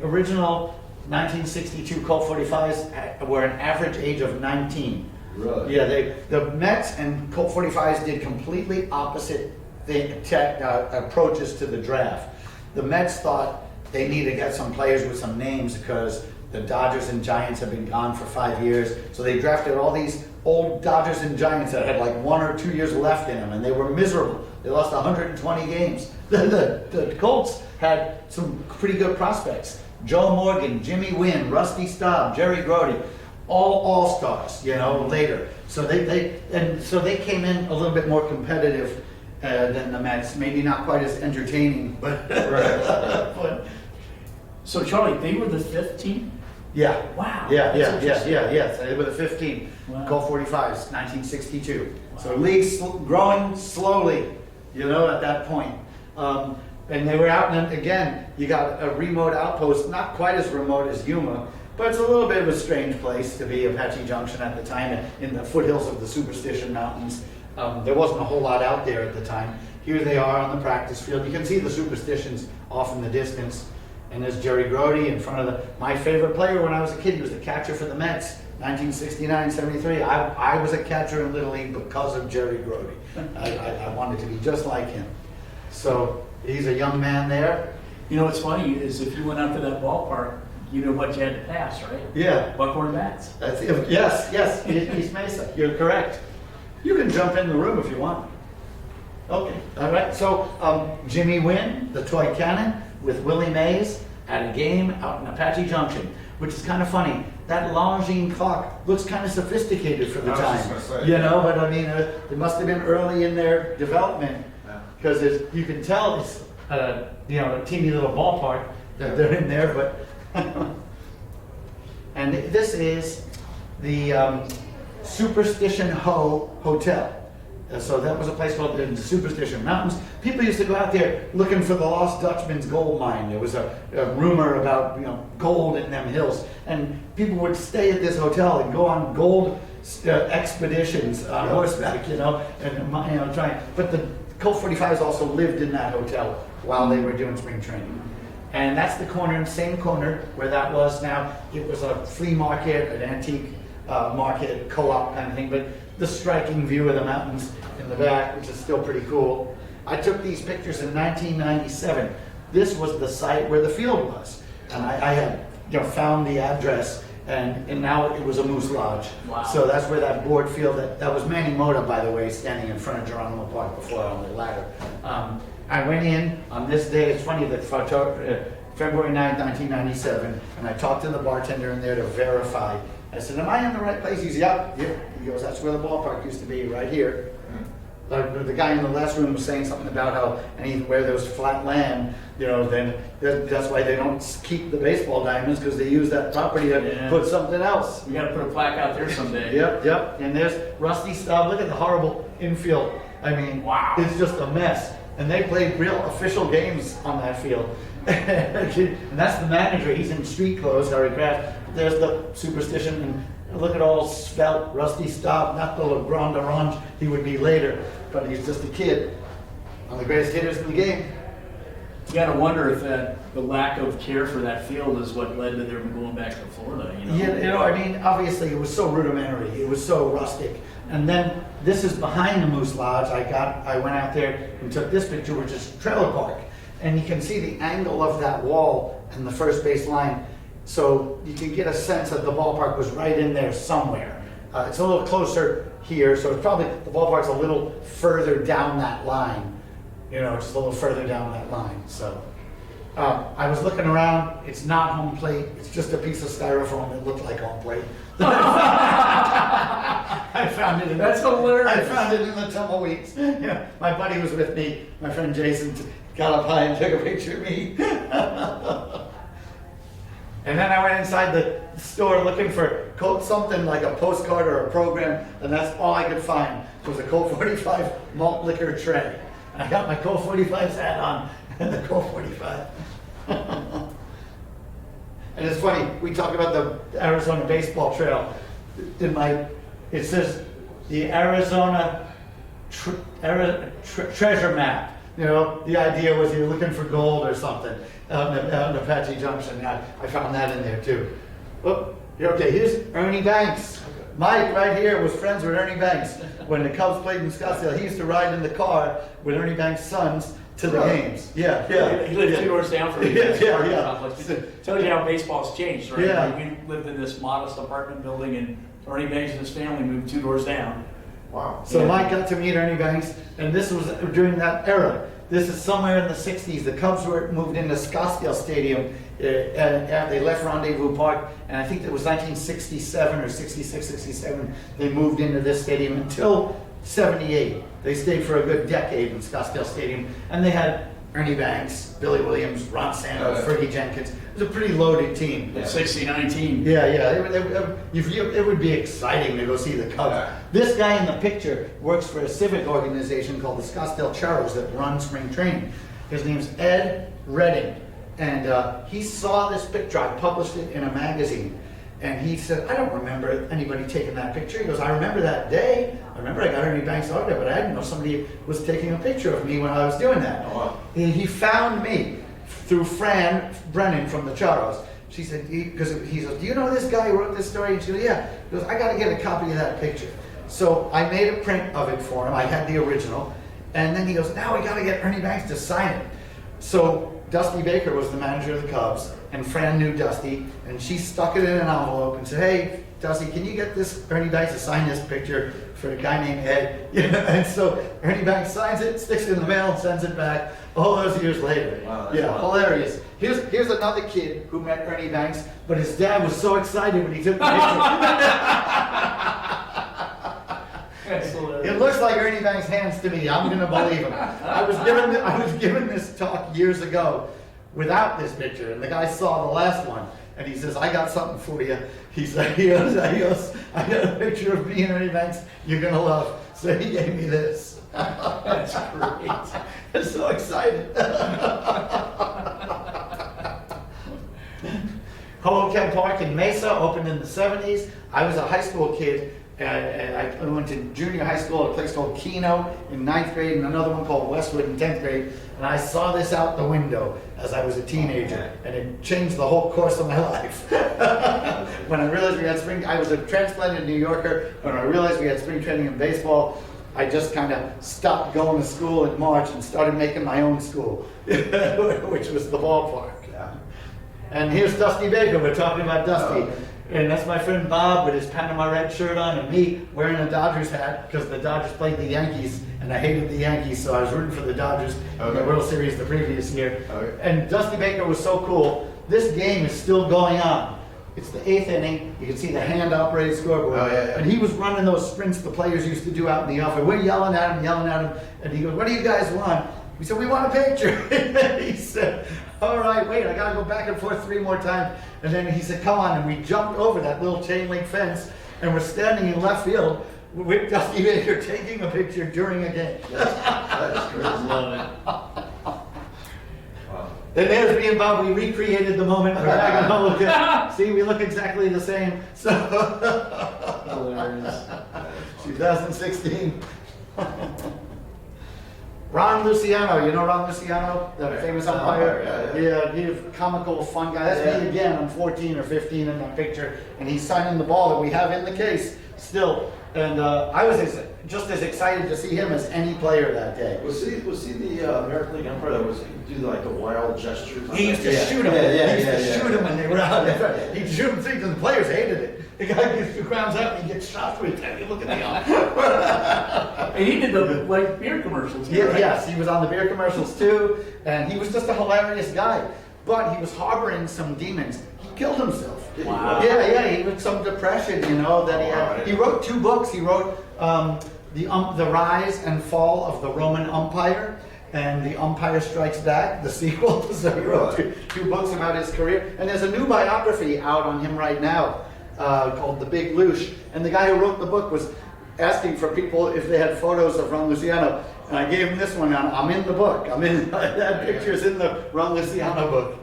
original 1962 Colt 45s were an average age of 19. Really? Yeah, the Mets and Colt 45s did completely opposite approaches to the draft. The Mets thought they need to get some players with some names because the Dodgers and Giants have been gone for 5 years. So they drafted all these old Dodgers and Giants that had like 1 or 2 years left in them, and they were miserable. They lost 120 games. The Colts had some pretty good prospects. Joe Morgan, Jimmy Wynn, Rusty Staub, Jerry Grody, all all-stars, later. So they came in a little bit more competitive than the Mets. Maybe not quite as entertaining, but but So Charlie, they were the 5th team? yeah. Wow. Yeah. That's interesting. So they were the 15. Wow. Colt 45s, 1962. Wow. So league growing slowly, at that point. And they were out, and again, you got a remote outpost, not quite as remote as Yuma, but it's a little bit of a strange place to be, Apache Junction at the time, in the foothills of the Superstition Mountains. There wasn't a whole lot out there at the time. Here they are on the practice field. You can see the Superstitions off in the distance. And there's Jerry Grody in front of my favorite player when I was a kid. He was the catcher for the Mets, 1969-73. I was a catcher in Little League because of Jerry Grody. I wanted to be just like him. So he's a young man there. What's funny is if you went out to that ballpark, you know what you had to pass, right? Yeah. Buckhorn bats. Yes, East Mesa. You're correct. You can jump in the room if you want. Okay, all right. So Jimmy Wynn, the toy cannon, with Willie Mays at a game out in Apache Junction, which is kind of funny. That Longines clock looks kind of sophisticated for the I was time, just gonna say. But I mean, it must have been early in their development because you can tell it's a teeny little ballpark that they're in there, but and this is the Superstition Hotel. So that was a place called the Superstition Mountains. People used to go out there looking for the Lost Dutchman's gold mine. There was a rumor about gold in them hills, and people would stay at this hotel and go on gold expeditions on horseback, and trying. But the Colt 45s also lived in that hotel while they were doing spring training. And that's the same corner where that was now. It was a flea market, an antique market, co-op kind of thing, but the striking view of the mountains in the back, which is still pretty cool. I took these pictures in 1997. This was the site where the field was. And I had found the address, and now it was a moose lodge. Wow. So that's where that board field, that was Manny Mota, by the way, standing in front of Geronimo Park before on the ladder. I went in on this day, it's funny that February 9th, 1997, and I talked to the bartender in there to verify. I said, am I in the right place? He said, yep. He goes, that's where the ballpark used to be, right here. The guy in the last room was saying something about how where there was flat land, then that's why they don't keep the baseball diamonds, because they use that property to put something else. We got to put a plaque out there someday. Yep. And there's Rusty Staub. Look at the horrible infield. I mean, wow. It's just a mess. And they played real official games on that field. And that's the manager. He's in street clothes, Harry Kraft. There's the Superstition, and look at all svelte, Rusty Staub, not the LeBron Orange he would be later, but he's just a kid. One of the greatest hitters in the game. You got to wonder if the lack of care for that field is what led to them going back to Florida. Yeah, I mean, obviously it was so rudimentary, it was so rustic. And then this is behind the Moose Lodge. I went out there and took this picture, which is trailer park, and you can see the angle of that wall and the first base line. So you can get a sense that the ballpark was right in there somewhere. It's a little closer here, so it's probably, the ballpark's a little further down that line. Just a little further down that line. So I was looking around. It's not home plate. It's just a piece of styrofoam that looked like home plate. I found it. That's hilarious. I found it in the tumbleweeds. My buddy was with me. My friend Jason got up high and took a picture of me. And then I went inside the store looking for something like a postcard or a program, and that's all I could find was a Colt 45 malt liquor tray. And I got my Colt 45's hat on and the Colt 45. And it's funny, we talk about the Arizona baseball trail. It says the Arizona treasure map. The idea was you're looking for gold or something out in Apache Junction. I found that in there too. Oh, you're okay. Here's Ernie Banks. Mike right here was friends with Ernie Banks. When the Cubs played in Scottsdale, he used to ride in the car with Ernie Banks' sons to the games. Yeah, yeah. He lived 2 doors down from me. Yeah. Tells you how baseball's changed, right? Yeah. We lived in this modest apartment building, and Ernie Banks and his family moved 2 doors down. Wow. So Yeah. Mike got to meet Ernie Banks, and this was during that era. This is somewhere in the 60s. The Cubs were moved into Scottsdale Stadium, and they left Rendezvous Park, and I think it was 1967 or 66, 67, they moved into this stadium until 78. They stayed for a good decade in Scottsdale Stadium, and they had Ernie Banks, Billy Williams, Ron Santos, Fergie Jenkins. It was a pretty loaded team. Yeah. 60-19 team. Yeah. It would be exciting to go see the Cubs. Yeah. This guy in the picture works for a civic organization called the Scottsdale Charros that run spring training. His name's Ed Redding. And he saw this picture. I published it in a magazine. And he said, I don't remember anybody taking that picture. He goes, I remember that day. I remember I got Ernie Banks autograph, but I didn't know somebody was taking a picture of me when I was doing that. Oh, wow. He found me through Fran Brennan from the Charros. She said, because he said, do you know this guy who wrote this story? And she goes, yeah. He goes, I got to get a copy of that picture. So I made a print of it for him. I had the original. And then he goes, now we got to get Ernie Banks to sign it. So Dusty Baker was the manager of the Cubs, and Fran knew Dusty, and she stuck it in an envelope and said, hey, Dusty, can you get this Ernie Banks to sign this picture for a guy named Ed? You know, and so Ernie Banks signs it, sticks it in the mail, and sends it back all those years later. Wow, that's wild. Hilarious. Here's another kid who met Ernie Banks, but his dad was so excited when he took the picture. That's hilarious. It looks like Ernie Banks' hands to me. I'm going to believe him. I was given this talk years ago without this picture, and the guy saw the last one, and he says, I got something for you. He said, he goes, I got a picture of me and Ernie Banks you're going to love. So he gave me this. That's great. I'm so excited. Hoboken Park in Mesa opened in the 70s. I was a high school kid. And I went to junior high school at a place called Keno in 9th grade and another one called Westwood in 10th grade. And I saw this out the window as I was a teenager, and it changed the whole course of my life. When I realized we had I was a transplanted New Yorker. When I realized we had spring training in baseball, I just kind of stopped going to school in March and started making my own school, which was the ballpark. And here's Dusty Baker. We're talking about Dusty. And that's my friend Bob with his Panama red shirt on, and me wearing a Dodgers hat because the Dodgers played the Yankees, and I hated the Yankees, so I was rooting for the Dodgers in the World Series the previous year. And Dusty Baker was so cool. This game is still going on. It's the 8th inning. You can see the hand-operated scoreboard. And he was running those sprints the players used to do out in the outfield. We're yelling at him, and he goes, what do you guys want? We said, we want a picture. He said, all right, wait, I got to go back and forth 3 more times. And then he said, come on. And we jumped over that little chain link fence, and we're standing in left field with Dusty Baker taking a picture during a game. That's great. Love it. Wow. And there's me and Bob, we recreated the moment. See, we look exactly the same. So, Hilarious. 2016. Ron Luciano, you know Ron Luciano, the famous umpire? Yeah, he's a comical, fun guy. That's me again. I'm 14 or 15 in that picture, and he's signing the ball that we have in the case still. And I was just as excited to see him as any player that day. Was he the American League umpire that was do like the wild gestures? He used to shoot him. He used to shoot him when they were out. He'd shoot him things, and the players hated it. The guy gets 2 grounds out, and he gets shot every time you look at the ump. And he did the like beer commercials. Yeah, right? yes, he was on the beer commercials too, and he was just a hilarious guy. But he was harboring some demons. He killed himself. Wow. Yeah, he had some depression, you know, that he had. He wrote 2 books. He wrote The Rise and Fall of the Roman Umpire, and The Umpire Strikes Back, the sequel. So he wrote 2 books about his career. And there's a new biography out on him right now called The Big Loosh. And the guy who wrote the book was asking for people if they had photos of Ron Luciano. And I gave him this one. I'm in the book. That picture's in the Ron Luciano book.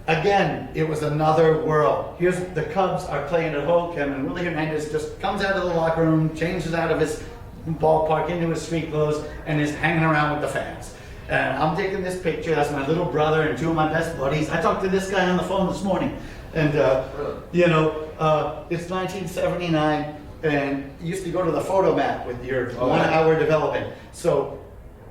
Again, it was another world. Here's the Cubs are playing at Hoboken, and Willie Hernandez just comes out of the locker room, changes out of his ballpark into his street clothes, and is hanging around with the fans. And I'm taking this picture. That's my little brother and 2 of my best buddies. I talked to this guy on the phone this morning, and you know, it's 1979, and you used to go to the photo mat with your Oh, 1 yeah. hour development. So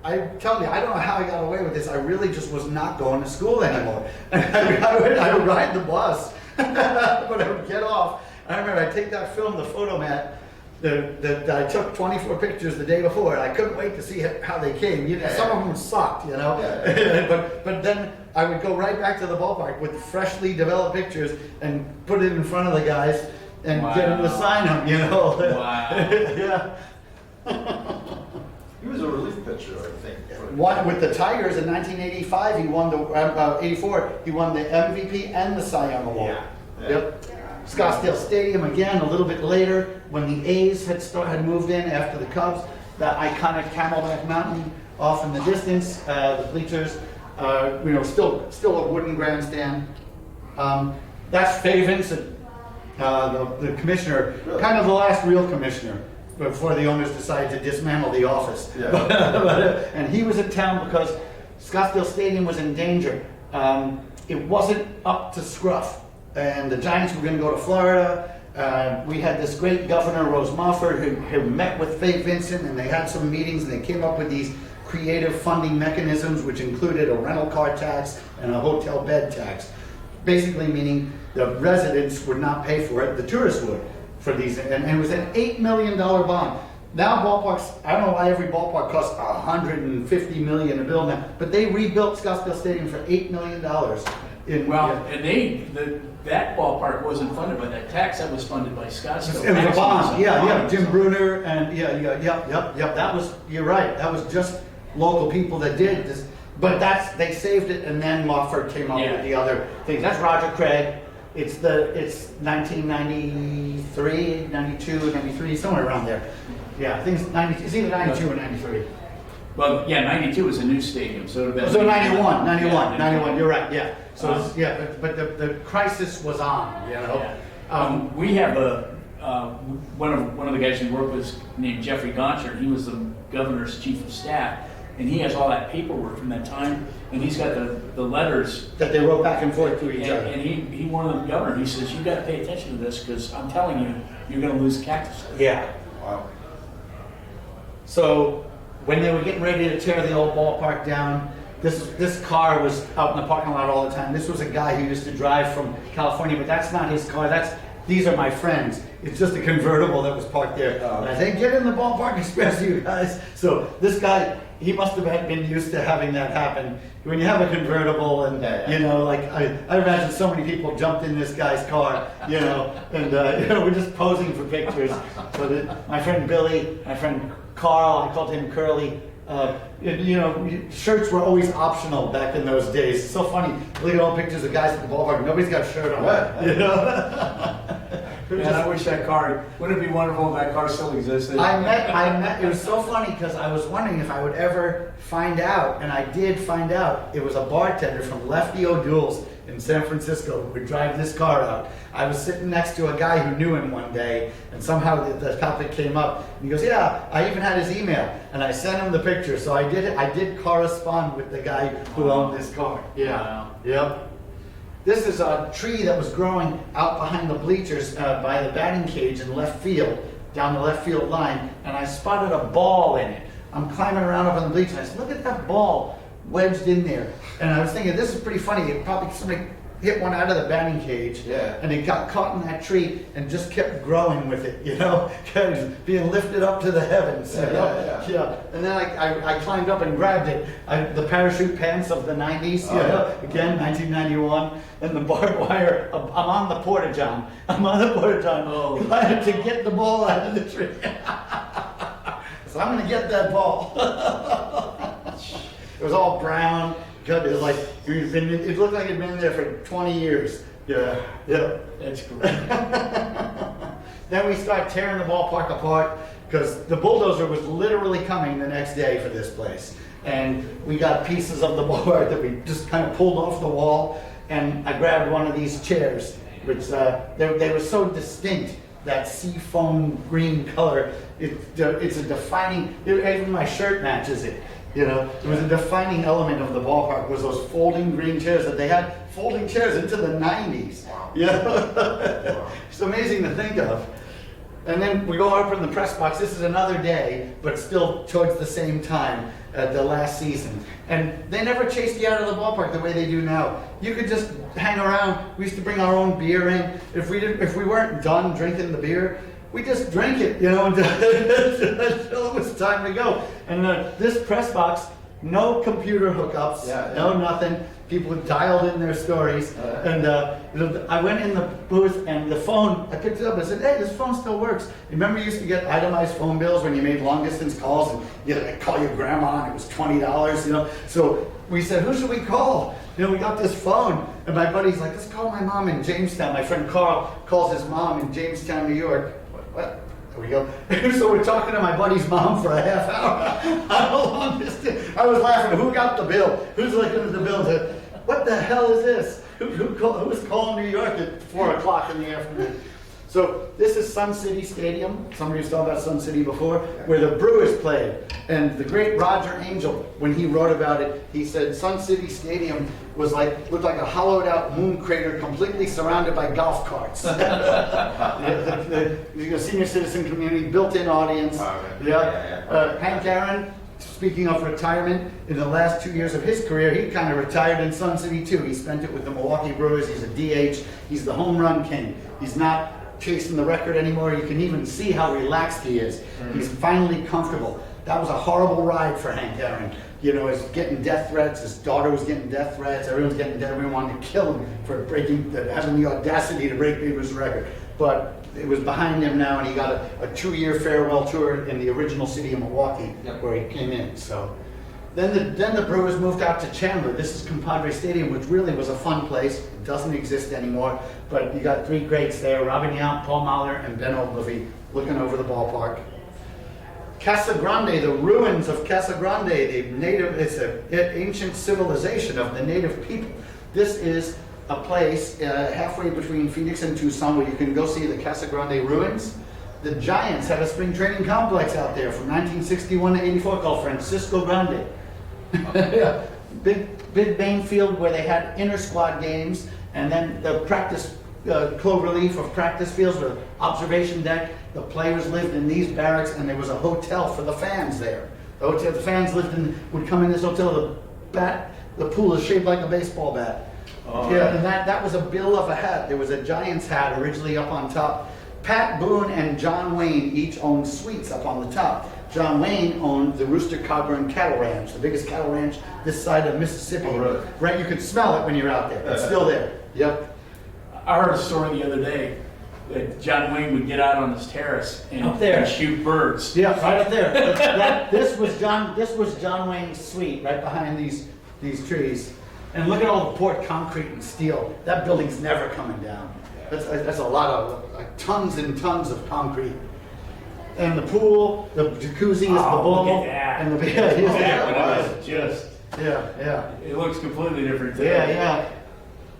I tell you, I don't know how I got away with this. I really just was not going to school anymore. I would ride the bus, but I would get off. I remember I'd take that film, the photo mat, that I took 24 pictures the day before, and I couldn't wait to see how they came. Some of them sucked, you know. Yeah. but then I would go right back to the ballpark with freshly developed pictures and put it in front of the guys and get them to Wow. sign them, you know. Wow. Yeah. He was a relief pitcher, I think. Won with the Tigers in 1985. He won the 84. He won the MVP and the Cy Young Award. Yeah. Yep. Scottsdale Stadium again a little bit later when the A's had moved in after the Cubs. That iconic Camelback Mountain off in the distance. The bleachers, still a wooden grandstand. That's Fay Vincent, the commissioner, Really? kind of the last real commissioner before the owners decided to dismantle the office. Yeah. And he was in town because Scottsdale Stadium was in danger. It wasn't up to scruff, and the Giants were going to go to Florida. We had this great governor, Rose Mofford, who met with Fay Vincent, and they had some meetings, and they came up with these creative funding mechanisms, which included a rental car tax and a hotel bed tax. Basically meaning the residents would not pay for it, the tourists would, for these, and it was an $8 million bond. Now ballparks, I don't know why every ballpark costs $150 million to build now, but they rebuilt Scottsdale Stadium for $8 million. And that ballpark wasn't funded by that tax, that was funded by Scottsdale. It was a bond, yeah, Bonds. Jim Bruner, and yep, that was, you're right, that was just local people that did this. But they saved it, and then Mofford came up with the other things. That's Roger Craig. It's 1993, 92, 93, somewhere around there. Yeah, I think it's either 92 or 93. Well, yeah, 92 was a new stadium, so it would have been. So 91, Yeah, 91, you're right, yeah. So, but the crisis was on, you know? Yeah. We have one of the guys we work with is named Jeffrey Gonchar. He was the governor's chief of staff, and he has all that paperwork from that time, and he's got the letters. That they wrote back and forth to each And, other. and he warned the governor. He says, "You got to pay attention to this because I'm telling you, you're going to lose Cactus." Yeah. Wow. So when they were getting ready to tear the old ballpark down, this car was out in the parking lot all the time. This was a guy who used to drive from California, but that's not his car. These are my friends. It's just a convertible that was parked there. And I think, get in the ballpark express, you guys. So this guy, he must have been used to having that happen. When you have a convertible and, you know, like, I imagine so many people jumped in this guy's car, you know, and, we're just posing for pictures. So my friend Billy, my friend Carl, I called him Curly. Shirts were always optional back in those days. It's so funny. Look at all pictures of guys at the ballpark. Nobody's got a shirt on. You know? Man, I wish that car. Wouldn't it be wonderful if that car still existed? I met. It was so funny because I was wondering if I would ever find out, and I did find out. It was a bartender from Lefty O'Doul's in San Francisco who would drive this car out. I was sitting next to a guy who knew him one day, and somehow the topic came up. And he goes, "Yeah, I even had his email," and I sent him the picture. So I did correspond with the guy who owned this car. Yeah. Wow. Yep. This is a tree that was growing out behind the bleachers by the batting cage in left field, down the left field line, and I spotted a ball in it. I'm climbing around up on the bleachers, and I said, "Look at that ball wedged in there." And I was thinking, this is pretty funny. It probably somebody hit one out of the batting cage, and it got caught in that tree and just kept growing with it, kind of being lifted up to the heavens. Yeah. And then I climbed up and grabbed it. The parachute pants of the 90s, again, 1991, and the barbed wire. I'm on the porta-john. Trying to get the ball out of the tree. So I'm going to get that ball. It was all brown. It was like it looked like it'd been there for 20 years. Yeah. That's great. Then we start tearing the ballpark apart because the bulldozer was literally coming the next day for this place, and we got pieces of the ballpark that we just kind of pulled off the wall. And I grabbed one of these chairs, which they were so distinct. That seafoam green color, it's a defining. Even my shirt matches it. You know, it was a defining element of the ballpark was those folding green chairs that they had folding chairs into the 90s. Yeah, it's amazing to think of. And then we go up in the press box. This is another day, but still towards the same time at the last season. And they never chased you out of the ballpark the way they do now. You could just hang around. We used to bring our own beer in. If we weren't done drinking the beer, we just drank it, you know, until it was time to go. And this press box, no computer hookups, no nothing. People dialed in their stories. And I went in the booth and the phone, I picked it up and said, hey, this phone still works. Remember you used to get itemized phone bills when you made long distance calls and you'd call your grandma and it was $20, you know? So we said, who should we call? You know, we got this phone. And my buddy's like, let's call my mom in Jamestown. My friend Carl calls his mom in Jamestown, New York. What? There we go. So we're talking to my buddy's mom for a half hour. How long this thing? I was laughing. Who got the bill? Who's looking at the bill? What the hell is this? Who's calling New York at 4 o'clock in the afternoon? So this is Sun City Stadium. Somebody was talking about Sun City before, where the Brewers played. And the great Roger Angel, when he wrote about it, he said Sun City Stadium was looked like a hollowed out moon crater completely surrounded by golf carts. the senior citizen community, built-in audience. Hank Aaron, speaking of retirement, in the last 2 years of his career, he kind of retired in Sun City too. He spent it with the Milwaukee Brewers. He's a DH. He's the home run king. He's not chasing the record anymore. You can even see how relaxed he is. He's finally comfortable. That was a horrible ride for Hank Aaron. You know, he's getting death threats. His daughter was getting death threats. Everyone's getting death. Everyone wanted to kill him for having the audacity to break Bieber's record. But it was behind him now, and he got a 2-year farewell tour in the original city of Milwaukee, where he came in. So then the Brewers moved out to Chandler. This is Compadre Stadium, which really was a fun place. It doesn't exist anymore, but you got 3 greats there: Robin Yount, Paul Mahler, and Ben Ogilvy looking over the ballpark. Casa Grande, the ruins of Casa Grande, it's an ancient civilization of the native people. This is a place halfway between Phoenix and Tucson where you can go see the Casa Grande ruins. The Giants had a spring training complex out there from 1961 to 84 called Francisco Grande. Big main field where they had inter-squad games, and then the practice clover leaf of practice fields with observation deck. The players lived in these barracks, and there was a hotel for the fans there. The fans would come in this hotel. The pool is shaped like a baseball bat. And that was a bill of a hat. There was a Giants hat originally up on top. Pat Boone and John Wayne each owned suites up on the top. John Wayne owned the Rooster Cogburn Cattle Ranch, the biggest cattle ranch this side of Mississippi. Oh, really? Right, you could smell it when you're out there. It's still there. Yep. I heard a story the other day that John Wayne would get out on his terrace Up there. and shoot birds. Yeah, right up there. This was John Wayne's suite right behind these trees. And look at all the poured concrete and steel. That building's never coming down. That's a lot of tons and tons of concrete. And the pool, the jacuzzi, the bowl, look at that. and the yeah. It looks completely different today. Yeah.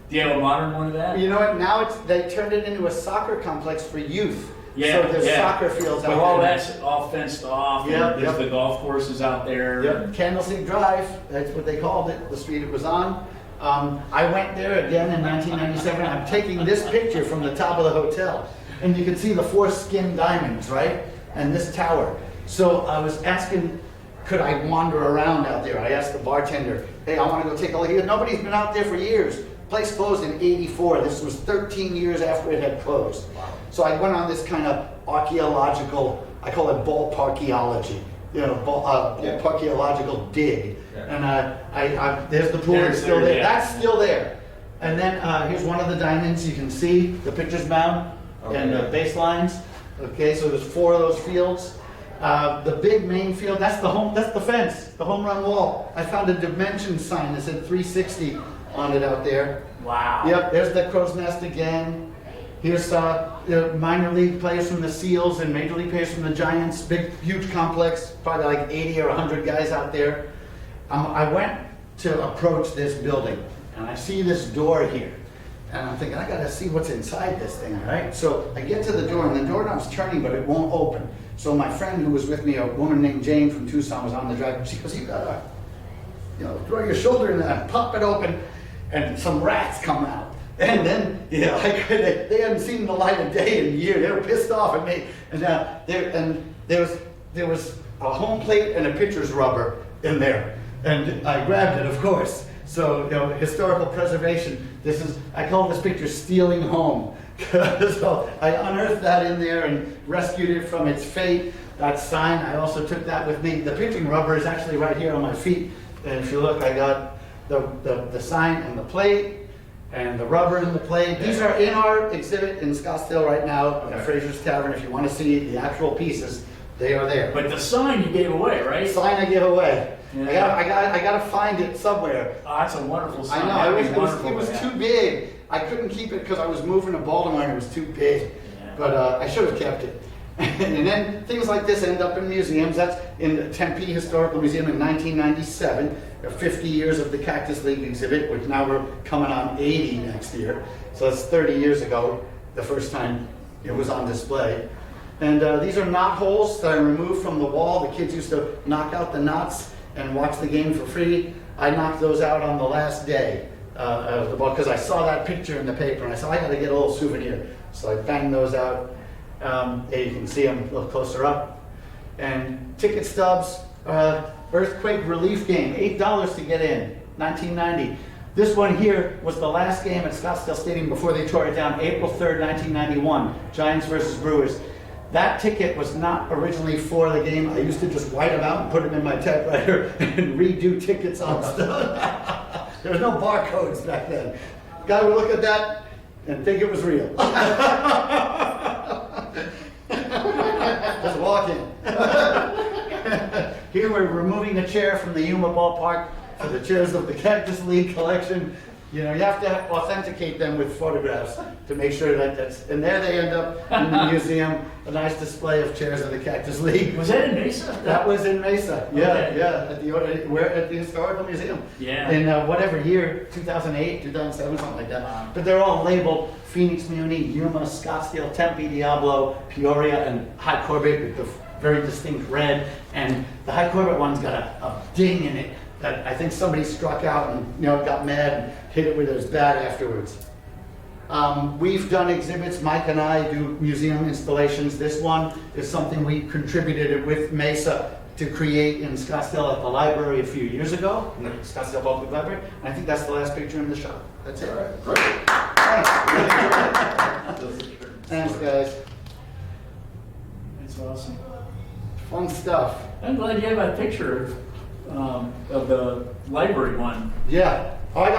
Do you have a modern one of that? You know what? Now they turned it into a soccer complex for youth. Yeah, so there's soccer fields out but there. all that's all fenced off. Yep, and there's the golf courses out there. Yep, Candlestick Drive, that's what they called it, the street it was on. I went there again in 1997. I'm taking this picture from the top of the hotel, and you can see the 4 skin diamonds, right? And this tower. So I was asking, could I wander around out there? I asked the bartender, hey, I want to go take a look. He goes, nobody's been out there for years. Place closed in '84. This was 13 years after it had closed. Wow. So I went on this kind of archaeological, I call it ballparkeology, ballparkeological dig. Yeah. And there's the pool, it's still there. Yeah. That's still there. And then here's one of the diamonds. You can see the pitcher's mound and the baselines. Okay, so there's 4 of those fields. The big main field, that's the fence, the home run wall. I found a dimension sign that said 360 on it out there. Wow. Yep, there's the crow's nest again. Here's minor league players from the Seals and major league players from the Giants. Big, huge complex, probably like 80 or 100 guys out there. I went to approach this building, and I see this door here. And I'm thinking, I gotta see what's inside this thing, right? So I get to the door, and the doorknob's turning, but it won't open. So my friend who was with me, a woman named Jane from Tucson, was on the drive. She goes, "You gotta, throw your shoulder in that, pop it open," and some rats come out. And then, they hadn't seen the light of day in years. They were pissed off at me. And there was a home plate and a pitcher's rubber in there, and I grabbed it, of course. So, historical preservation. I call this picture "Stealing Home." So I unearthed that in there and rescued it from its fate. That sign, I also took that with me. The pitching rubber is actually right here on my feet. And if you look, I got the sign and the plate and the rubber and the plate. These are in our exhibit in Scottsdale right now at Fraser's Tavern. If you want to see the actual pieces, they are there. But the sign you gave away, right? The sign I give away. Yeah. I got to find it somewhere. Oh, that's a wonderful sign. I know, That'd be it wonderful was to have. too big. I couldn't keep it because I was moving to Baltimore and it was too big. Yeah. But I should have kept it. And then things like this end up in museums. That's in the Tempe Historical Museum in 1997. 50 years of the Cactus League exhibit, which now we're coming on 80 next year. So that's 30 years ago, the first time it was on display. And these are knot holes that I removed from the wall. The kids used to knock out the knots and watch the game for free. I knocked those out on the last day of the ball because I saw that picture in the paper and I said, I got to get a little souvenir. So I banged those out. There you can see them a little closer up. And ticket stubs, earthquake relief game, $8 to get in, 1990. This one here was the last game at Scottsdale Stadium before they tore it down, April 3rd, 1991, Giants versus Brewers. That ticket was not originally for the game. I used to just white them out and put them in my typewriter and redo tickets on stuff. There was no barcodes back then. Guy would look at that and think it was real. Just walk in. Here we're removing a chair from the Yuma ballpark for the chairs of the Cactus League collection. You have to authenticate them with photographs to make sure that and there they end up in the museum, a nice display of chairs of the Cactus League. Was that in Mesa? That was in Mesa, yeah, Okay. at the Historical Museum. Yeah. In whatever year, 2008, 2007, something like that. Wow. But they're all labeled Phoenix Muni, Yuma, Scottsdale, Tempe, Diablo, Peoria, and High Corbett with the very distinct red. And the High Corbett one's got a ding in it that I think somebody struck out and got mad and hit it with his bat afterwards. We've done exhibits. Mike and I do museum installations. This one is something we contributed with Mesa to create in Scottsdale at the library a few years ago, in the Scottsdale Public Library. And I think that's the last picture in the shop. That's it. All right, great. Thanks. Thanks, guys. That's awesome. Fun stuff. I'm glad you have a picture of the library one. Yeah. Oh, I got